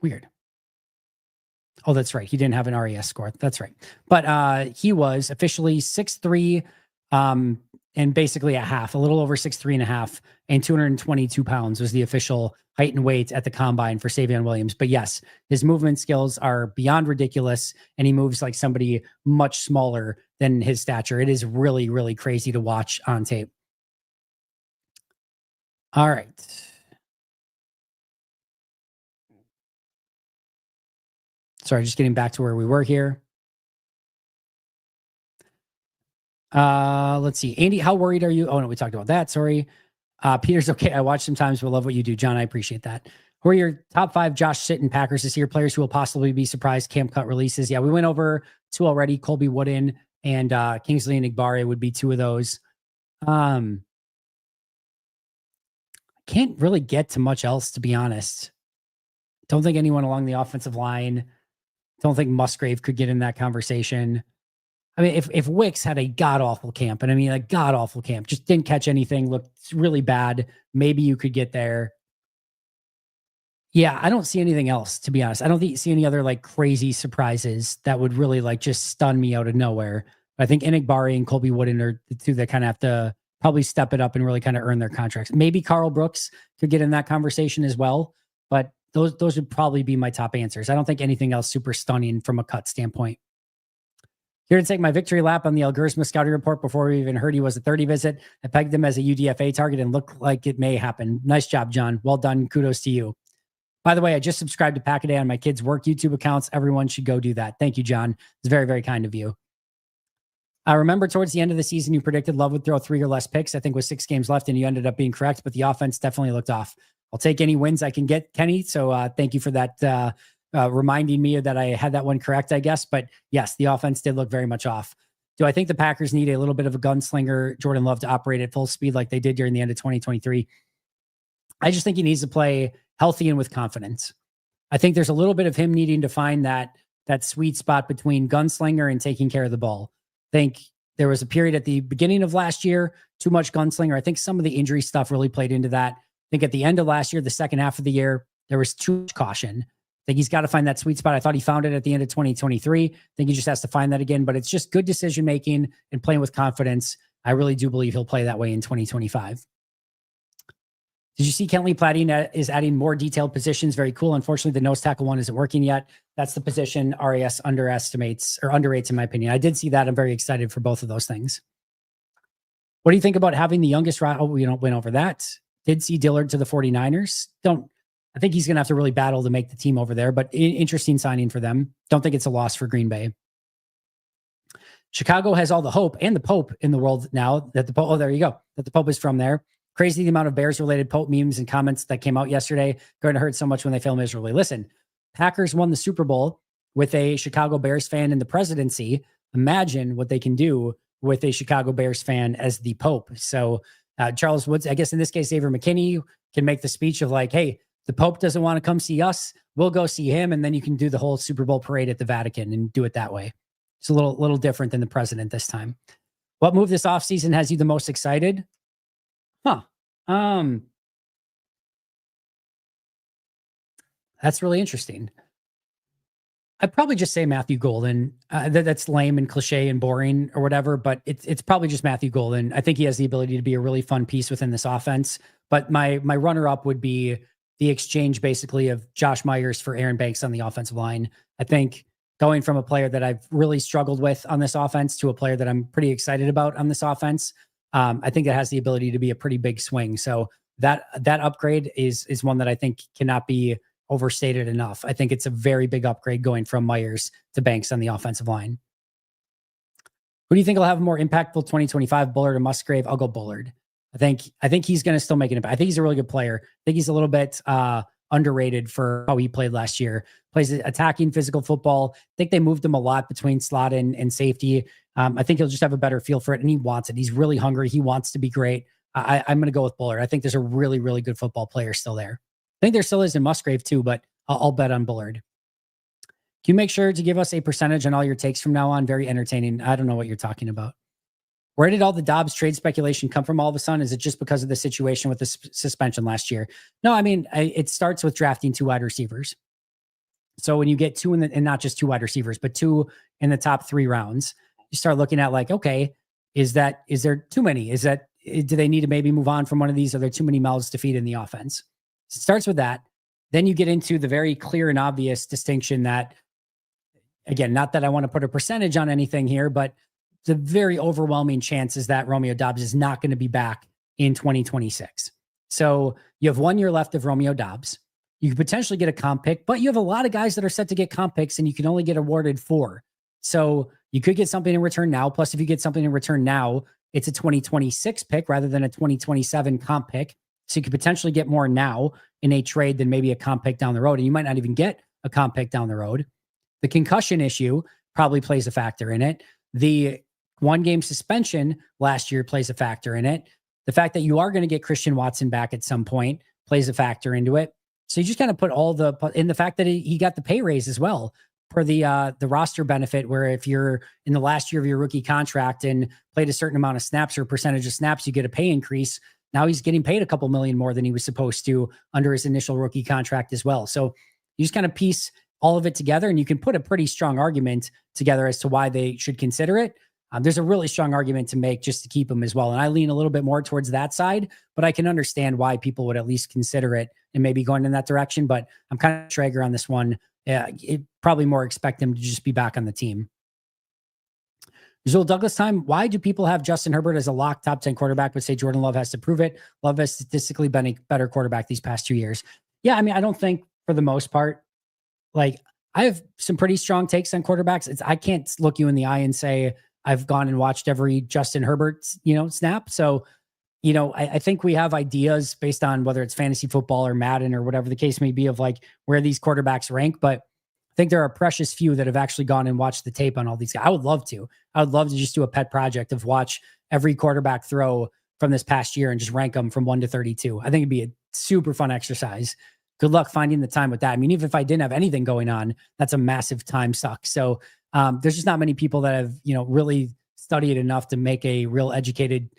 Weird. Oh, that's right. He didn't have an RAS score. That's right. But he was officially 6'3", and and basically a little over 6'3.5", and 222 pounds was the official height and weight at the combine for Savion Williams. But yes, his movement skills are beyond ridiculous, and he moves like somebody much smaller than his stature. It is really, really crazy to watch on tape. All right. Sorry, just getting back to where we were here. Let's see. Andy, how worried are you? Oh, no, we talked about that. Sorry. Peter's okay. I watch sometimes, but love what you do. John, I appreciate that. Who are your top 5 Josh Sitton Packers this year? Players who will possibly be surprised camp cut releases. Yeah, we went over 2 already. Colby Wooden and Kingsley and Igbare would be 2 of those. Can't really get to much else, to be honest. Don't think anyone along the offensive line. Don't think Musgrave could get in that conversation. I mean, if Wicks had a god-awful camp, and I mean a god-awful camp, just didn't catch anything, looked really bad, maybe you could get there. Yeah, I don't see anything else, to be honest. I don't see any other like crazy surprises that would really like just stun me out of nowhere. I think Enigbari and Colby Wooden are the 2 that kind of have to probably step it up and really kind of earn their contracts. Maybe Carl Brooks could get in that conversation as well, but those would probably be my top answers. I don't think anything else super stunning from a cut standpoint. Here to take my victory lap on the El Gersma scouting report before we even heard he was a 30 visit. I pegged him as a UDFA target and looked like it may happen. Nice job, John. Well done. Kudos to you. By the way, I just subscribed to Pack-A-Day on my kids' work YouTube accounts. Everyone should go do that. Thank you, John. It's very, very kind of you. I remember towards the end of the season, you predicted Love would throw 3 or less picks. I think with 6 games left, and you ended up being correct, but the offense definitely looked off. I'll take any wins I can get, Kenny. So thank you for that, reminding me that I had that one correct, I guess. But yes, the offense did look very much off. Do I think the Packers need a little bit of a gunslinger, Jordan Love, to operate at full speed like they did during the end of 2023? I just think he needs to play healthy and with confidence. I think there's a little bit of him needing to find that sweet spot between gunslinger and taking care of the ball. I think there was a period at the beginning of last year, too much gunslinger. I think some of the injury stuff really played into that. I think at the end of last year, the second half of the year, there was too much caution. I think he's got to find that sweet spot. I thought he found it at the end of 2023. I think he just has to find that again, but it's just good decision-making and playing with confidence. I really do believe he'll play that way in 2025. Did you see Kentley Platte is adding more detailed positions? Very cool. Unfortunately, the nose tackle one isn't working yet. That's the position RAS underrates, in my opinion. I did see that. I'm very excited for both of those things. What do you think about having the youngest route? Oh, we don't win over that. Did see Dillard to the 49ers. I think he's going to have to really battle to make the team over there, but interesting signing for them. Don't think it's a loss for Green Bay. Chicago has all the hope and the Pope in the world now that the Pope, there you go, that the Pope is from there. Crazy the amount of Bears-related Pope memes and comments that came out yesterday. Going to hurt so much when they fail miserably. Listen, Packers won the Super Bowl with a Chicago Bears fan in the presidency. Imagine what they can do with a Chicago Bears fan as the Pope. So Charles Woods, I guess in this case, Xavier McKinney can make the speech of like, hey, the Pope doesn't want to come see us. We'll go see him. And then you can do the whole Super Bowl parade at the Vatican and do it that way. It's a little different than the president this time. What move this offseason has you the most excited? That's really interesting. I'd probably just say Matthew Golden. That's lame and cliche and boring or whatever, but it's probably just Matthew Golden. I think he has the ability to be a really fun piece within this offense. But my runner-up would be the exchange basically of Josh Myers for Aaron Banks on the offensive line. I think going from a player that I've really struggled with on this offense to a player that I'm pretty excited about on this offense, I think that has the ability to be a pretty big swing. So that upgrade is one that I think cannot be overstated enough. I think it's a very big upgrade going from Myers to Banks on the offensive line. Who do you think will have a more impactful 2025, Bullard or Musgrave? I'll go Bullard. I think he's going to still make an impact. I think he's a really good player. I think he's a little bit underrated for how he played last year. Plays attacking physical football. I think they moved him a lot between slot and safety. I think he'll just have a better feel for it, and he wants it. He's really hungry. He wants to be great. I'm going to go with Bullard. I think there's a really, really good football player still there. I think there still is in Musgrave too, but I'll bet on Bullard. Can you make sure to give us a percentage on all your takes from now on? Very entertaining. I don't know what you're talking about. Where did all the Doubs trade speculation come from all of a sudden? Is it just because of the situation with the suspension last year? No, I mean, it starts with drafting 2 wide receivers. So when you get 2 and not just 2 wide receivers, but 2 in the top 3 rounds, you start looking at like, okay, Is there too many? Do they need to maybe move on from one of these? Are there too many mouths to feed in the offense? It starts with that. Then you get into the very clear and obvious distinction that, again, not that I want to put a percentage on anything here, but the very overwhelming chance is that Romeo Doubs is not going to be back in 2026. So you have 1 year left of Romeo Doubs. You could potentially get a comp pick, but you have a lot of guys that are set to get comp picks and you can only get awarded 4. So you could get something in return now. Plus, if you get something in return now, it's a 2026 pick rather than a 2027 comp pick. So you could potentially get more now in a trade than maybe a comp pick down the road. And you might not even get a comp pick down the road. The concussion issue probably plays a factor in it. The 1-game suspension last year plays a factor in it. The fact that you are going to get Christian Watson back at some point plays a factor into it. So you just kind of put all in the fact that he got the pay raise as well for the roster benefit, where if you're in the last year of your rookie contract and played a certain amount of snaps or percentage of snaps, you get a pay increase. Now he's getting paid a couple million more than he was supposed to under his initial rookie contract as well. So you just kind of piece all of it together and you can put a pretty strong argument together as to why they should consider it. There's a really strong argument to make just to keep him as well. And I lean a little bit more towards that side, but I can understand why people would at least consider it and maybe going in that direction. But I'm kind of Traeger on this one. It probably more expect him to just be back on the team. Joel Douglas time. Why do people have Justin Herbert as a lock top 10 quarterback, but say Jordan Love has to prove it? Love has statistically been a better quarterback these past 2 years. Yeah, I mean, I don't think for the most part, like I have some pretty strong takes on quarterbacks. I can't look you in the eye and say I've gone and watched every Justin Herbert, snap. So, I think we have ideas based on whether it's fantasy football or Madden or whatever the case may be of like where these quarterbacks rank. But I think there are precious few that have actually gone and watched the tape on all these guys. I would love to just do a pet project of watch every quarterback throw from this past year and just rank them from 1 to 32. I think it'd be a super fun exercise. Good luck finding the time with that. I mean, even if I didn't have anything going on, that's a massive time suck. So there's just not many people that have, really studied enough to make a real educated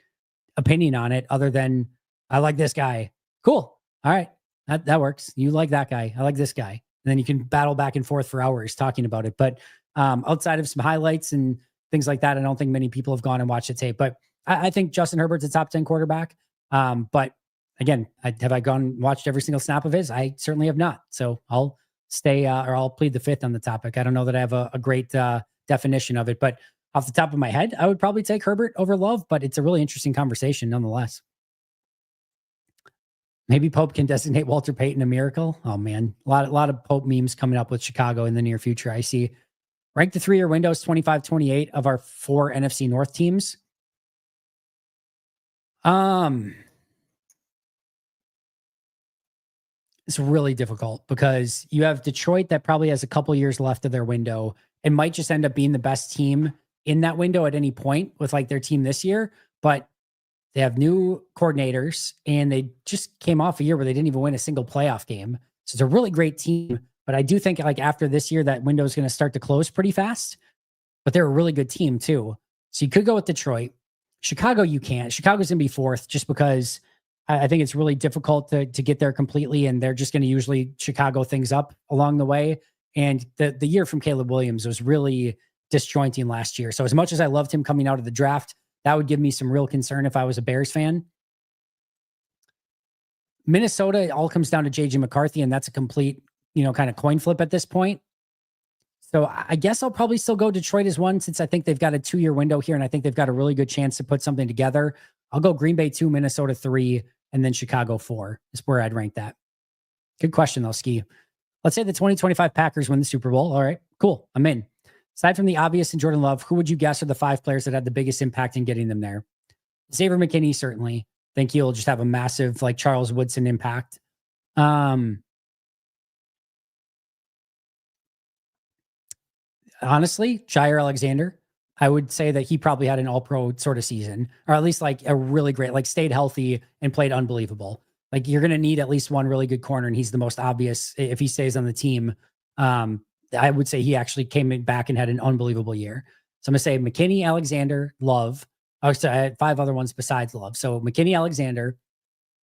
opinion on it other than I like this guy. Cool. All right. That works. You like that guy. I like this guy. And then you can battle back and forth for hours talking about it. But outside of some highlights and things like that, I don't think many people have gone and watched the tape. But I think Justin Herbert's a top 10 quarterback. But again, have I gone and watched every single snap of his? I certainly have not. So I'll stay or I'll plead the fifth on the topic. I don't know that I have a great definition of it, but off the top of my head, I would probably take Herbert over Love, but it's a really interesting conversation nonetheless. Maybe Pope can designate Walter Payton a miracle. Oh man, a lot of Pope memes coming up with Chicago in the near future. I see. Rank the 3-year windows 25-28 of our 4 NFC North teams. It's really difficult because you have Detroit that probably has a couple years left of their window and might just end up being the best team in that window at any point with like their team this year, but they have new coordinators and they just came off a year where they didn't even win a single playoff game. So it's a really great team, but I do think like after this year, that window is going to start to close pretty fast, but they're a really good team too. So you could go with Detroit. Chicago, you can't. Chicago's going to be 4th just because I think it's really difficult to get there completely. And they're just going to usually Chicago things up along the way. And the year from Caleb Williams was really disjointing last year. So as much as I loved him coming out of the draft, that would give me some real concern if I was a Bears fan. Minnesota, it all comes down to JJ McCarthy, and that's a complete, kind of coin flip at this point. So I guess I'll probably still go Detroit as 1 since I think they've got a 2-year window here, and I think they've got a really good chance to put something together. I'll go Green Bay 2, Minnesota 3, and then Chicago 4 is where I'd rank that. Good question, though, Ski. Let's say the 2025 Packers win the Super Bowl. All right, cool. I'm in. Aside from the obvious and Jordan Love, who would you guess are the 5 players that had the biggest impact in getting them there? Xavier McKinney, certainly. I think he'll just have a massive, like Charles Woodson impact. Honestly, Jaire Alexander, I would say that he probably had an all-pro sort of season, or at least like a really great, like stayed healthy and played unbelievable. Like you're going to need at least one really good corner, and he's the most obvious if he stays on the team. I would say he actually came back and had an unbelievable year. So I'm going to say McKinney, Alexander, Love. Oh, sorry, I had 5 other ones besides Love. So McKinney, Alexander.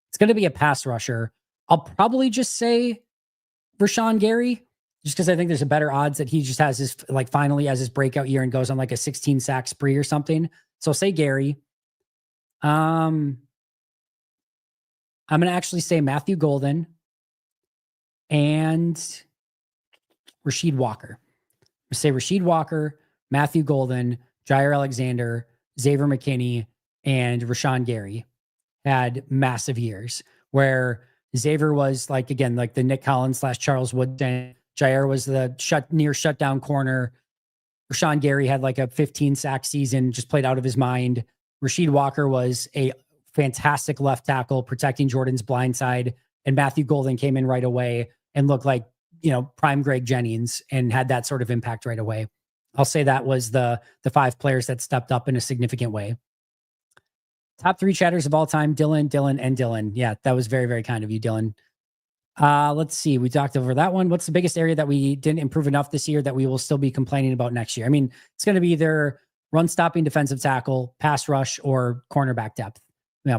It's going to be a pass rusher. I'll probably just say Rashawn Gary, just because I think there's a better odds that he just has his, like finally has his breakout year and goes on like a 16 sack spree or something So say Gary. I'm going to actually say Matthew Golden and Rasheed Walker. I'm say Rasheed Walker, Matthew Golden, Jaire Alexander, Xavier McKinney, and Rashawn Gary had massive years where Xavier was like, again, like the Nick Collins / Charles Wood. Jaire was the near shutdown corner. Rashawn Gary had like a 15 sack season, just played out of his mind. Rasheed Walker was a fantastic left tackle protecting Jordan's blind side. And Matthew Golden came in right away and looked like, prime Greg Jennings and had that sort of impact right away. I'll say that was the 5 players that stepped up in a significant way. Top 3 chatters of all time, Dylan, and Dylan. Yeah, that was very, very kind of you, Dylan. Let's see. We talked over that one. What's the biggest area that we didn't improve enough this year that we will still be complaining about next year? I mean, it's going to be either run stopping defensive tackle, pass rush, or cornerback depth.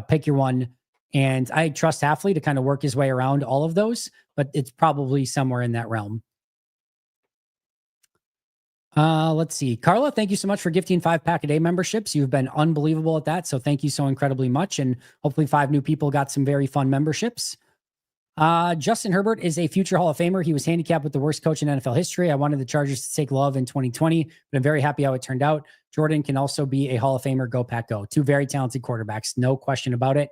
Pick your one. And I trust Hafley to kind of work his way around all of those, but it's probably somewhere in that realm. Let's see. Carla, thank you so much for gifting 5 Pack-A-Day memberships. You've been unbelievable at that. So thank you so incredibly much. And hopefully 5 new people got some very fun memberships. Justin Herbert is a future Hall of Famer. He was handicapped with the worst coach in NFL history. I wanted the Chargers to take Love in 2020, but I'm very happy how it turned out. Jordan can also be a Hall of Famer. Go Pack Go. 2 very talented quarterbacks. No question about it.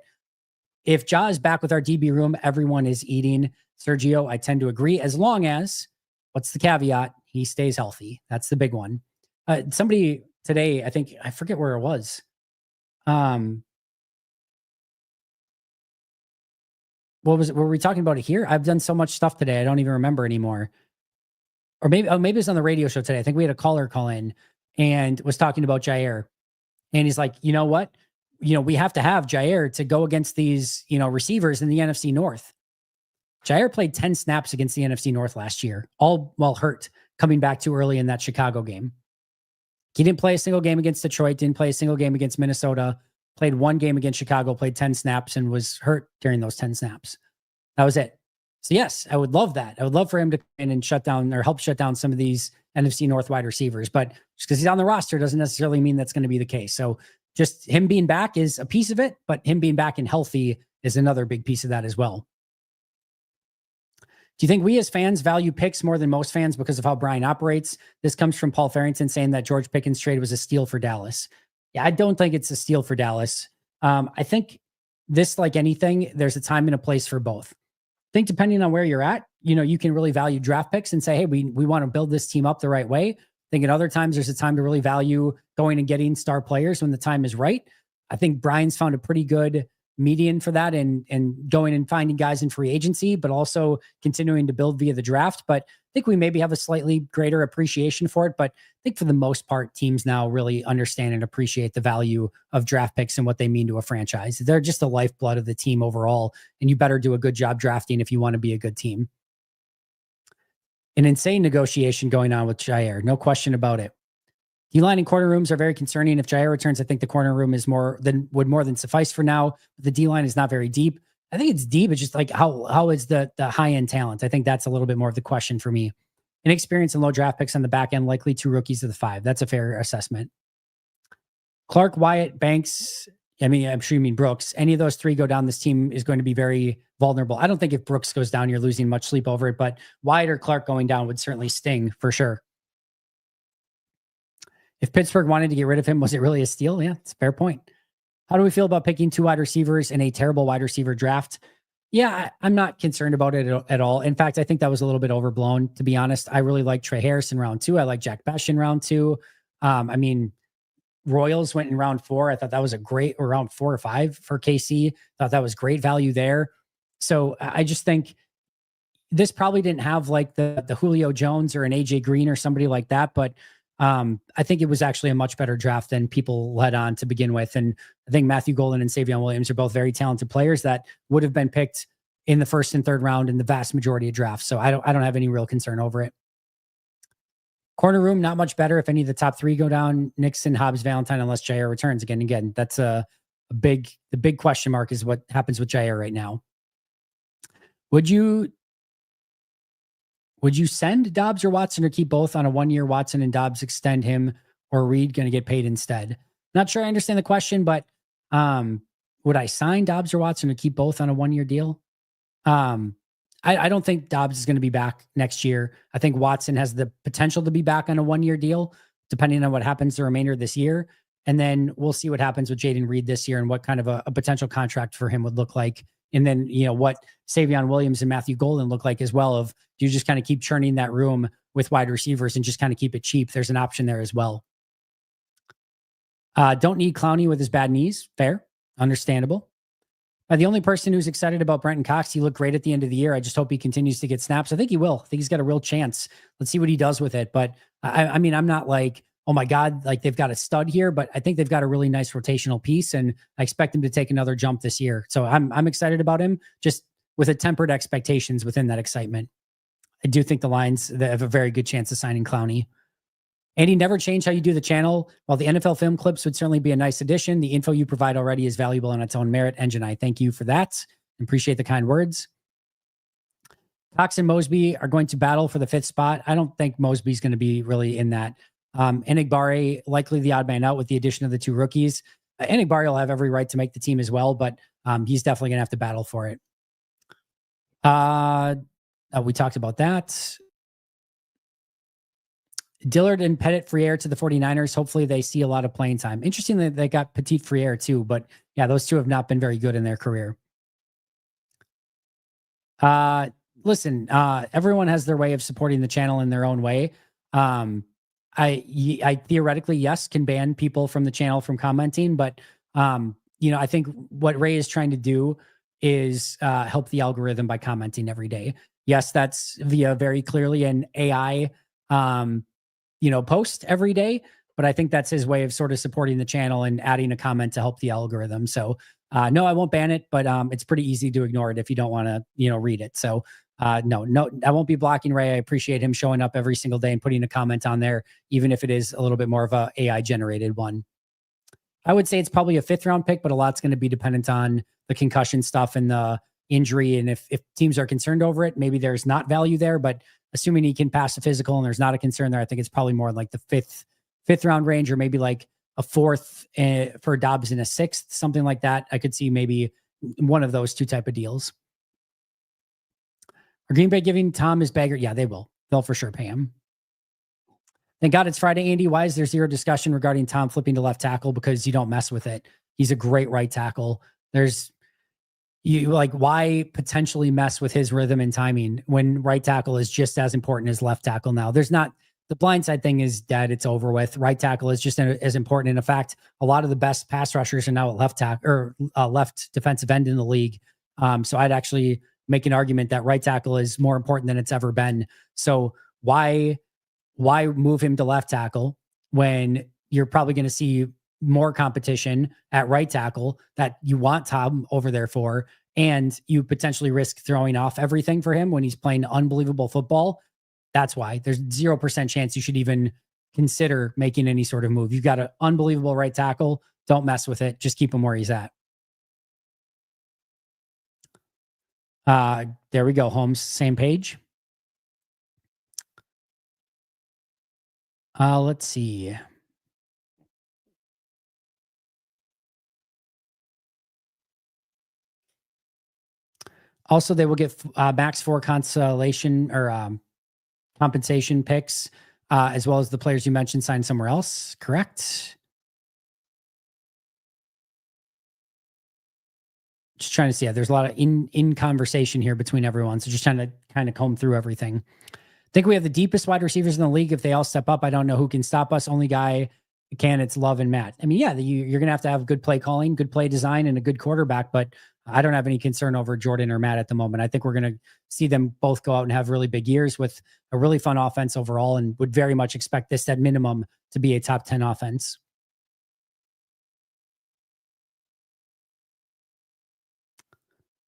If Ja is back with our DB room, everyone is eating. Sergio, I tend to agree, as long as, what's the caveat? He stays healthy. That's the big one. Somebody today, I forget where it was. Were we talking about it here? I've done so much stuff today. I don't even remember anymore. Or maybe it was on the radio show today. I think we had a caller call in and was talking about Jaire. And he's like, you know what? We have to have Jaire to go against these, receivers in the NFC North. Jaire played 10 snaps against the NFC North last year, all while hurt, coming back too early in that Chicago game. He didn't play a single game against Detroit, didn't play a single game against Minnesota, played 1 game against Chicago, played 10 snaps, and was hurt during those 10 snaps. That was it. So yes, I would love that. I would love for him to come in and shut down or help shut down some of these NFC North wide receivers. But just because he's on the roster doesn't necessarily mean that's going to be the case. So just him being back is a piece of it, but him being back and healthy is another big piece of that as well. Do you think we as fans value picks more than most fans because of how Brian operates? This comes from Paul Farrington saying that George Pickens' trade was a steal for Dallas. Yeah, I don't think it's a steal for Dallas. I think this, like anything, there's a time and a place for both. I think depending on where you're at, you can really value draft picks and say, hey, we want to build this team up the right way. I think at other times there's a time to really value going and getting star players when the time is right. I think Brian's found a pretty good median for that and going and finding guys in free agency, but also continuing to build via the draft. But I think we maybe have a slightly greater appreciation for it. But I think for the most part, teams now really understand and appreciate the value of draft picks and what they mean to a franchise. They're just the lifeblood of the team overall. And you better do a good job drafting if you want to be a good team. An insane negotiation going on with Jaire. No question about it. D-line and corner rooms are very concerning. If Jaire returns, I think the corner room is would more than suffice for now. The D-line is not very deep. I think it's deep. It's just like how is the high-end talent? I think that's a little bit more of the question for me. Inexperience and low draft picks on the back end, likely 2 rookies of the 5. That's a fair assessment. Clark, Wyatt, Banks, I'm sure you mean Brooks. Any of those 3 go down, this team is going to be very vulnerable. I don't think if Brooks goes down, you're losing much sleep over it, but Wyatt or Clark going down would certainly sting for sure. If Pittsburgh wanted to get rid of him, was it really a steal? Yeah, it's a fair point. How do we feel about picking 2 wide receivers in a terrible wide receiver draft? Yeah, I'm not concerned about it at all. In fact, I think that was a little bit overblown, to be honest. I really like Trey Harris in round 2. I like Jack Besh in round 2. Royals went in round 4. I thought that was or round 4 or 5 for KC. Thought that was great value there. So I just think this probably didn't have like the Julio Jones or an AJ Green or somebody like that, but I think it was actually a much better draft than people led on to begin with. And I think Matthew Golden and Savion Williams are both very talented players that would have been picked in the 1st and 3rd round in the vast majority of drafts. So I don't have any real concern over it. Corner room, not much better. If any of the top 3 go down, Nixon, Hobbs, Valentine, unless Jaire returns again. That's the big question mark is what happens with Jaire right now. Would you send Doubs or Watson or keep both on a 1-year Watson and Doubs extend him, or Reed going to get paid instead? Not sure I understand the question, but would I sign Doubs or Watson to keep both on a 1-year deal? I don't think Doubs is going to be back next year. I think Watson has the potential to be back on a 1-year deal, depending on what happens the remainder of this year. And then we'll see what happens with Jaden Reed this year and what kind of a potential contract for him would look like. And then, what Savion Williams and Matthew Golden look like as well. Of, do you just kind of keep churning that room with wide receivers and just kind of keep it cheap? There's an option there as well. Don't need Clowney with his bad knees. Fair. Understandable. The only person who's excited about Brenton Cox, he looked great at the end of the year. I just hope he continues to get snaps. I think he will. I think he's got a real chance. Let's see what he does with it. But I mean, I'm not like, oh my God, like they've got a stud here, but I think they've got a really nice rotational piece, and I expect him to take another jump this year. So I'm excited about him, just with a tempered expectations within that excitement. I do think the Lions have a very good chance of signing Clowney. Andy, never change how you do the channel. While the NFL film clips would certainly be a nice addition, the info you provide already is valuable on its own merit. Engine, I thank you for that. Appreciate the kind words. Cox and Mosby are going to battle for the 5th spot. I don't think Mosby's going to be really in that. Enigbare, likely the odd man out with the addition of the 2 rookies. Enigbare will have every right to make the team as well, but he's definitely going to have to battle for it. We talked about that. Dillard and Pettit Friere to the 49ers. Hopefully they see a lot of playing time. Interesting that they got Petit Friere too, but yeah, those two have not been very good in their career. Listen, everyone has their way of supporting the channel in their own way. I theoretically, yes, can ban people from the channel from commenting, but I think what Ray is trying to do is help the algorithm by commenting every day. Yes, that's via very clearly an AI post every day, but I think that's his way of sort of supporting the channel and adding a comment to help the algorithm. So no, I won't ban it, but it's pretty easy to ignore it if you don't want to, read it. So no, I won't be blocking Ray. I appreciate him showing up every single day and putting a comment on there, even if it is a little bit more of a AI generated one. I would say it's probably a 5th round pick, but a lot's going to be dependent on the concussion stuff and the injury. And if teams are concerned over it, maybe there's not value there, but assuming he can pass the physical and there's not a concern there, I think it's probably more like the fifth round range, or maybe like a 4th for Doubs and a 6th, something like that. I could see maybe one of those 2 type of deals. Are Green Bay giving Tom his bagger? Yeah, they will. They'll for sure pay him. Thank God it's Friday, Andy. Why is there zero discussion regarding Tom flipping to left tackle? Because you don't mess with it. He's a great right tackle. Why potentially mess with his rhythm and timing when right tackle is just as important as left tackle now? There's not, the blindside thing is dead. It's over with. Right tackle is just as important. And in fact, a lot of the best pass rushers are now at left tackle or left defensive end in the league. So I'd actually make an argument that right tackle is more important than it's ever been. So why move him to left tackle when you're probably going to see more competition at right tackle that you want Tom over there for, and you potentially risk throwing off everything for him when he's playing unbelievable football? That's why there's 0% chance you should even consider making any sort of move. You've got an unbelievable right tackle. Don't mess with it. Just keep him where he's at. There we go. Holmes, same page. Let's see. Also, they will get max 4 consolation or compensation picks, as well as the players you mentioned signed somewhere else. Correct. Just trying to see. There's a lot of in conversation here between everyone. So just trying to kind of comb through everything. I think we have the deepest wide receivers in the league. If they all step up, I don't know who can stop us. Only guy can, it's Love and Matt. I mean, yeah, you're going to have good play calling, good play design, and a good quarterback, but I don't have any concern over Jordan or Matt at the moment. I think we're going to see them both go out and have really big years with a really fun offense overall, and would very much expect this at minimum to be a top 10 offense.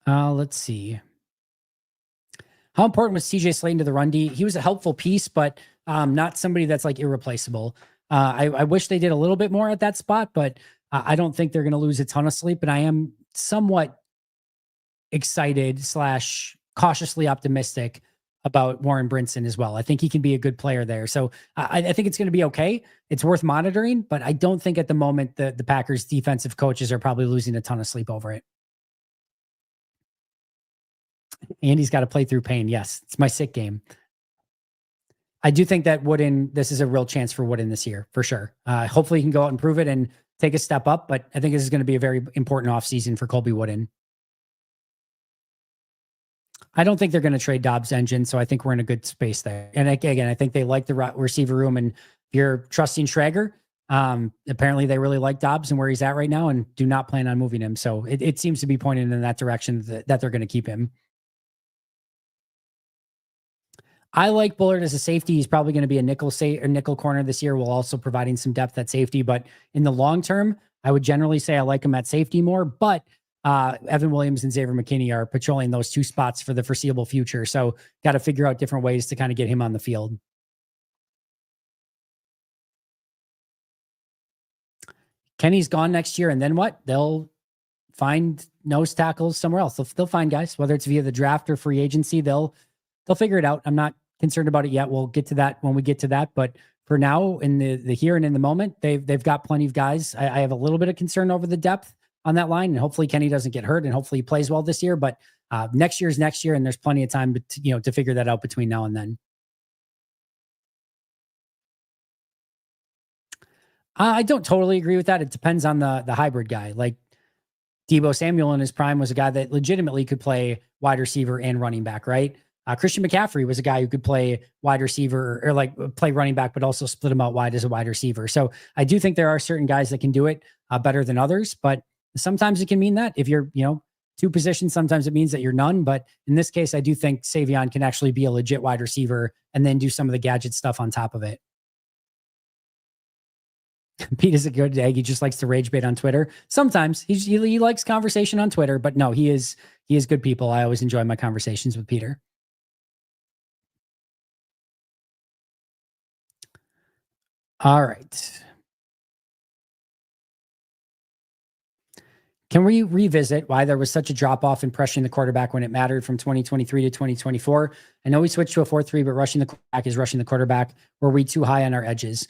Let's see. How important was TJ Slayton to the run D? He was a helpful piece, but not somebody that's like irreplaceable. I wish they did a little bit more at that spot, but I don't think they're going to lose a ton of sleep. And I am somewhat excited / cautiously optimistic about Warren Brinson as well. I think he can be a good player there. So I think it's going to be okay. It's worth monitoring, but I don't think at the moment the Packers defensive coaches are probably losing a ton of sleep over it. Andy's got to play through pain. Yes, it's my sick game. I do think that this is a real chance for Wooden this year, for sure. Hopefully he can go out and prove it and take a step up, but I think this is going to be a very important offseason for Colby Wooden. I don't think they're going to trade Doubs engine, so I think we're in a good space there. And again, I think they like the receiver room, and if you're trusting Schrager, apparently they really like Doubs and where he's at right now and do not plan on moving him. So it seems to be pointing in that direction that they're going to keep him. I like Bullard as a safety. He's probably going to be a nickel corner this year, while also providing some depth at safety. But in the long term, I would generally say I like him at safety more. But Evan Williams and Xavier McKinney are patrolling those two spots for the foreseeable future. So got to figure out different ways to kind of get him on the field. Kenny's gone next year, and then what? They'll find nose tackles somewhere else. They'll find guys, whether it's via the draft or free agency. They'll figure it out. I'm not concerned about it yet. We'll get to that when we get to that. But for now, in the here and in the moment, they've got plenty of guys. I have a little bit of concern over the depth on that line, and hopefully Kenny doesn't get hurt, and hopefully he plays well this year. But next year is next year, and there's plenty of time to figure that out between now and then. I don't totally agree with that. It depends on the hybrid guy. Like Deebo Samuel in his prime was a guy that legitimately could play wide receiver and running back, right? Christian McCaffrey was a guy who could play wide receiver or like play running back, but also split him out wide as a wide receiver. So I do think there are certain guys that can do it better than others, but sometimes it can mean that if you're, two positions, sometimes it means that you're none. But in this case, I do think Savion can actually be a legit wide receiver and then do some of the gadget stuff on top of it. Pete is a good egg. He just likes to rage bait on Twitter. Sometimes he likes conversation on Twitter, but no, he is good people. I always enjoy my conversations with Peter. All right. Can we revisit why there was such a drop-off in pressuring the quarterback when it mattered from 2023 to 2024? I know we switched to a 4-3, but rushing the quarterback is rushing the quarterback. Were we too high on our edges?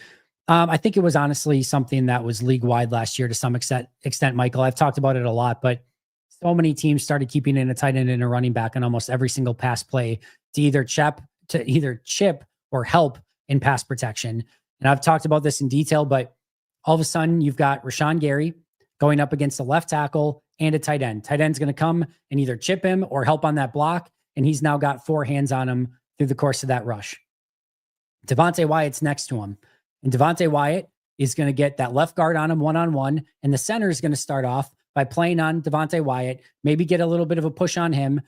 I think it was honestly something that was league-wide last year to some extent, Michael. I've talked about it a lot, but so many teams started keeping in a tight end and a running back on almost every single pass play to either chip or help in pass protection. And I've talked about this in detail, but all of a sudden you've got Rashawn Gary going up against a left tackle and a tight end. Tight end's going to come and either chip him or help on that block, and he's now got 4 hands on him through the course of that rush. Devontae Wyatt's next to him, and Devontae Wyatt is going to get that left guard on him one-on-one, and the center is going to start off by playing on Devontae Wyatt, maybe get a little bit of a push on him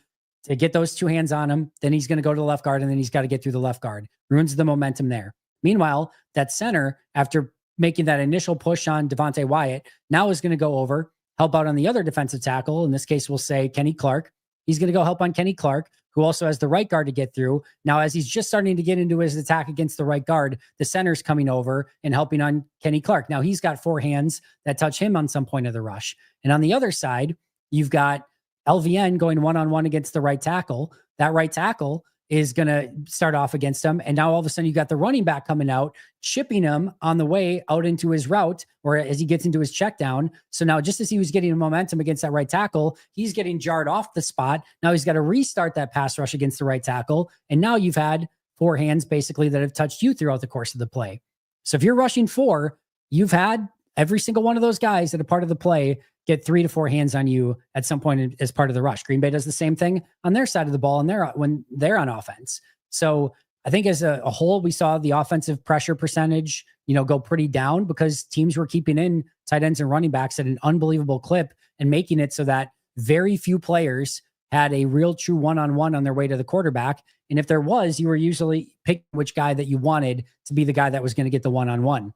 to get those 2 hands on him. Then he's going to go to the left guard, and then he's got to get through the left guard. Ruins the momentum there. Meanwhile, that center, after making that initial push on Devontae Wyatt, now is going to go over, help out on the other defensive tackle. In this case, we'll say Kenny Clark. He's going to go help on Kenny Clark, who also has the right guard to get through. Now, as he's just starting to get into his attack against the right guard, the center's coming over and helping on Kenny Clark. Now, he's got 4 hands that touch him on some point of the rush. And on the other side, you've got LVN going one-on-one against the right tackle. That right tackle is going to start off against him. And now all of a sudden you got the running back coming out, chipping him on the way out into his route, or as he gets into his check down. So now just as he was getting momentum against that right tackle, he's getting jarred off the spot. Now he's got to restart that pass rush against the right tackle. And now you've had 4 hands basically that have touched you throughout the course of the play. So if you're rushing 4, you've had every single one of those guys that are part of the play get 3 to 4 hands on you at some point as part of the rush. Green Bay does the same thing on their side of the ball when they're on offense. So I think as a whole, we saw the offensive pressure percentage, go pretty down because teams were keeping in tight ends and running backs at an unbelievable clip and making it so that very few players had a real true one-on-one on their way to the quarterback. And if there was, you were usually picking which guy that you wanted to be the guy that was going to get the one-on-one.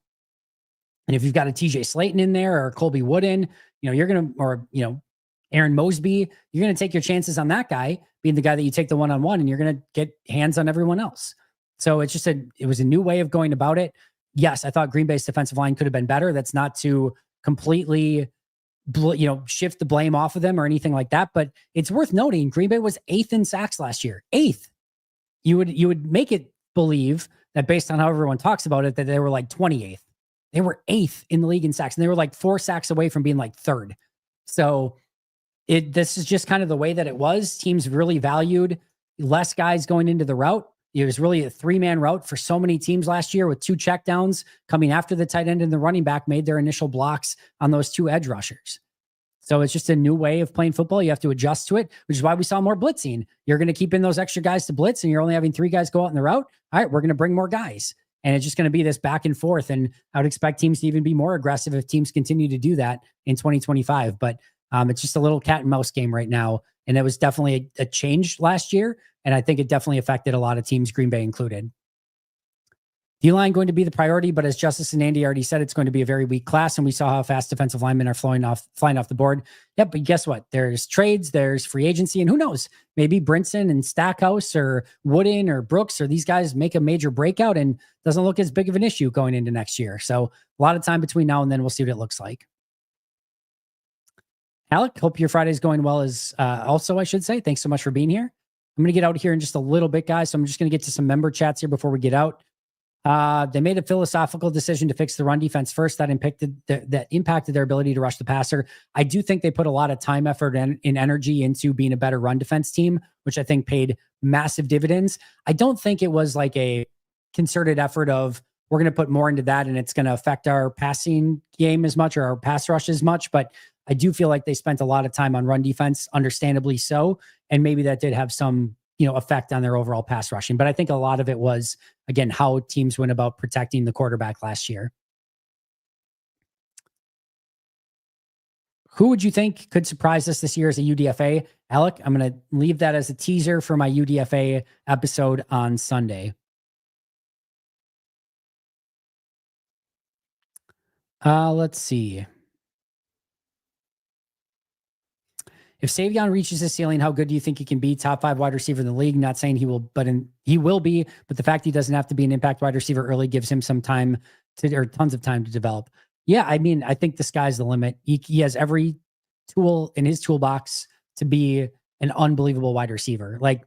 And if you've got a TJ Slayton in there or Colby Wooden, you're going to, or, Aaron Mosby, you're going to take your chances on that guy being the guy that you take the one-on-one, and you're going to get hands on everyone else. So it's just it was a new way of going about it. Yes, I thought Green Bay's defensive line could have been better. That's not to completely, shift the blame off of them or anything like that. But it's worth noting Green Bay was 8th in sacks last year. 8th. you would make it believe that based on how everyone talks about it, that they were like 28th. They were 8th in the league in sacks, and they were like 4 sacks away from being like 3rd. So this is just kind of the way that it was. Teams really valued less guys going into the route. It was really a 3-man route for so many teams last year, with 2 checkdowns coming after the tight end and the running back made their initial blocks on those 2 edge rushers. So it's just a new way of playing football. You have to adjust to it, which is why we saw more blitzing. You're going to keep in those extra guys to blitz, and you're only having 3 guys go out in the route. All right, we're going to bring more guys. And it's just going to be this back and forth. And I would expect teams to even be more aggressive if teams continue to do that in 2025. But it's just a little cat and mouse game right now. And it was definitely a change last year. And I think it definitely affected a lot of teams, Green Bay included. D-line going to be the priority, but as Justice and Andy already said, it's going to be a very weak class, and we saw how fast defensive linemen are flying off the board. Yep, but guess what? There's trades, there's free agency, and who knows? Maybe Brinson and Stackhouse or Wooden or Brooks or these guys make a major breakout and doesn't look as big of an issue going into next year. So a lot of time between now and then. We'll see what it looks like. Alec, hope your Friday's going well as also, I should say. Thanks so much for being here. I'm going to get out here in just a little bit, guys. So I'm just going to get to some member chats here before we get out. They made a philosophical decision to fix the run defense first. That impacted their ability to rush the passer. I do think they put a lot of time, effort, and energy into being a better run defense team, which I think paid massive dividends. I don't think it was like a concerted effort of we're going to put more into that and it's going to affect our passing game as much or our pass rush as much. But I do feel like they spent a lot of time on run defense, understandably so. And maybe that did have some effect on their overall pass rushing. But I think a lot of it was, again, how teams went about protecting the quarterback last year. Who would you think could surprise us this year as a UDFA? Alec, I'm going to leave that as a teaser for my UDFA episode on Sunday. Let's see. If Savion reaches his ceiling, how good do you think he can be? Top 5 wide receiver in the league. Not saying he will, he will be. But the fact he doesn't have to be an impact wide receiver early gives him some time or tons of time to develop. Yeah, I mean, I think the sky's the limit. He has every tool in his toolbox to be an unbelievable wide receiver. Like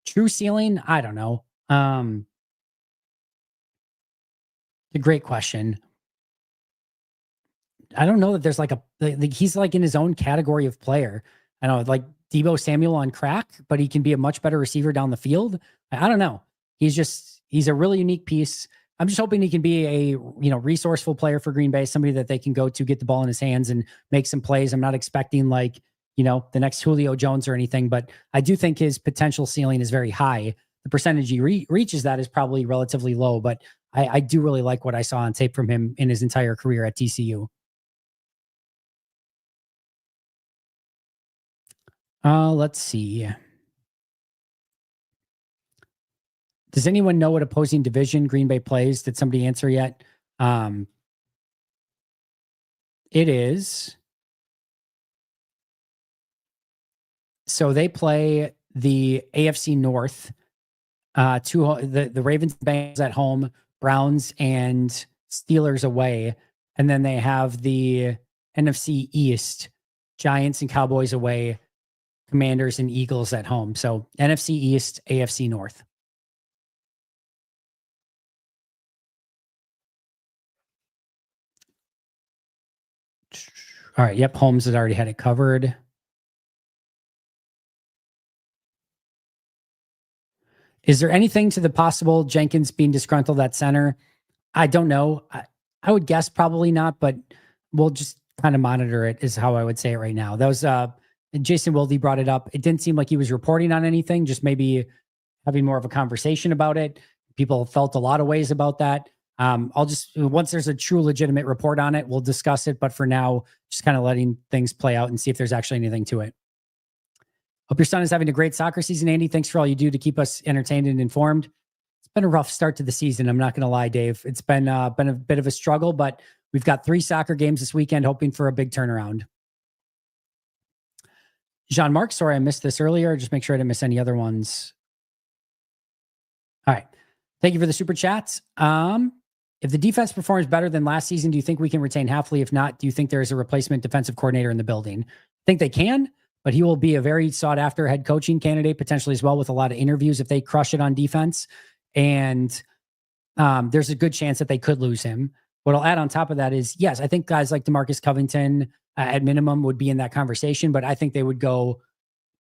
true ceiling, I don't know. A great question. I don't know that there's like he's like in his own category of player. I don't know, like Deebo Samuel on crack, but he can be a much better receiver down the field. I don't know. He's a really unique piece. I'm just hoping he can be a, resourceful player for Green Bay, somebody that they can go to, get the ball in his hands and make some plays. I'm not expecting like, the next Julio Jones or anything, but I do think his potential ceiling is very high. The percentage he reaches that is probably relatively low, but I do really like what I saw on tape from him in his entire career at TCU. Let's see. Does anyone know what opposing division Green Bay plays? Did somebody answer yet? It is. So they play the AFC North, the Ravens, Bengals at home, Browns and Steelers away. And then they have the NFC East, Giants and Cowboys away, Commanders and Eagles at home. So NFC East, AFC North. All right. Yep. Holmes has already had it covered. Is there anything to the possible Jenkins being disgruntled at center? I don't know. I would guess probably not, but we'll just kind of monitor it is how I would say it right now. That was Jason Wilde brought it up. It didn't seem like he was reporting on anything, just maybe having more of a conversation about it. People felt a lot of ways about that. Once there's a true legitimate report on it, we'll discuss it. But for now, just kind of letting things play out and see if there's actually anything to it. Hope your son is having a great soccer season, Andy. Thanks for all you do to keep us entertained and informed. It's been a rough start to the season. I'm not going to lie, Dave. It's been a bit of a struggle, but we've got 3 soccer games this weekend, hoping for a big turnaround. Jean-Marc, sorry, I missed this earlier. Just make sure I didn't miss any other ones. All right. Thank you for the super chats. If the defense performs better than last season, do you think we can retain Hafley? If not, do you think there is a replacement defensive coordinator in the building? I think they can, but he will be a very sought after head coaching candidate potentially as well, with a lot of interviews if they crush it on defense. And there's a good chance that they could lose him. What I'll add on top of that is, yes, I think guys like DeMarcus Covington at minimum would be in that conversation, but I think they would go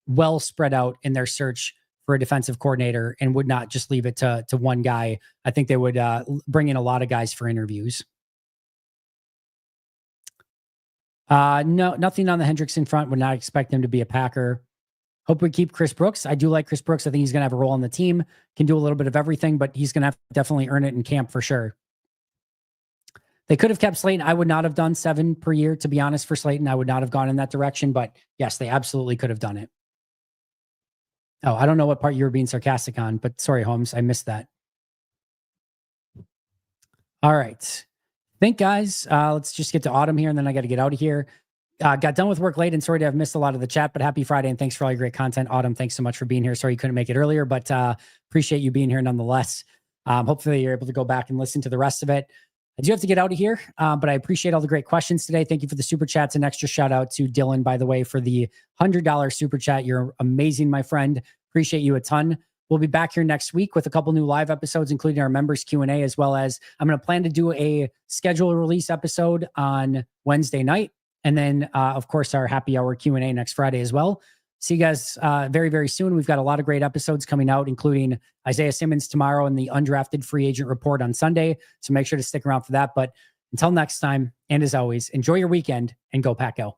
well spread out in their search for a defensive coordinator and would not just leave it to one guy. I think they would bring in a lot of guys for interviews. No, nothing on the Hendrickson front. Would not expect him to be a Packer. Hope we keep Chris Brooks. I do like Chris Brooks. I think he's going to have a role on the team, can do a little bit of everything, but he's going to have to definitely earn it in camp for sure. They could have kept Slayton. I would not have done 7 per year, to be honest, for Slayton. I would not have gone in that direction, but yes, they absolutely could have done it. Oh, I don't know what part you were being sarcastic on, but sorry, Holmes, I missed that. All right. Think, guys, let's just get to Autumn here, and then I got to get out of here. Got done with work late, and sorry to have missed a lot of the chat, but happy Friday, and thanks for all your great content. Autumn, thanks so much for being here. Sorry you couldn't make it earlier, but appreciate you being here nonetheless. Hopefully you're able to go back and listen to the rest of it. I do have to get out of here, but I appreciate all the great questions today. Thank you for the super chats. An extra shout out to Dylan, by the way, for the $100 super chat. You're amazing, my friend. Appreciate you a ton. We'll be back here next week with a couple new live episodes, including our members Q&A, as well as I'm going to plan to do a schedule release episode on Wednesday night. And then, of course, our happy hour Q&A next Friday as well. See you guys very, very soon. We've got a lot of great episodes coming out, including Isaiah Simmons tomorrow and the undrafted free agent report on Sunday. So make sure to stick around for that. But until next time, and as always, enjoy your weekend and go Pack Go.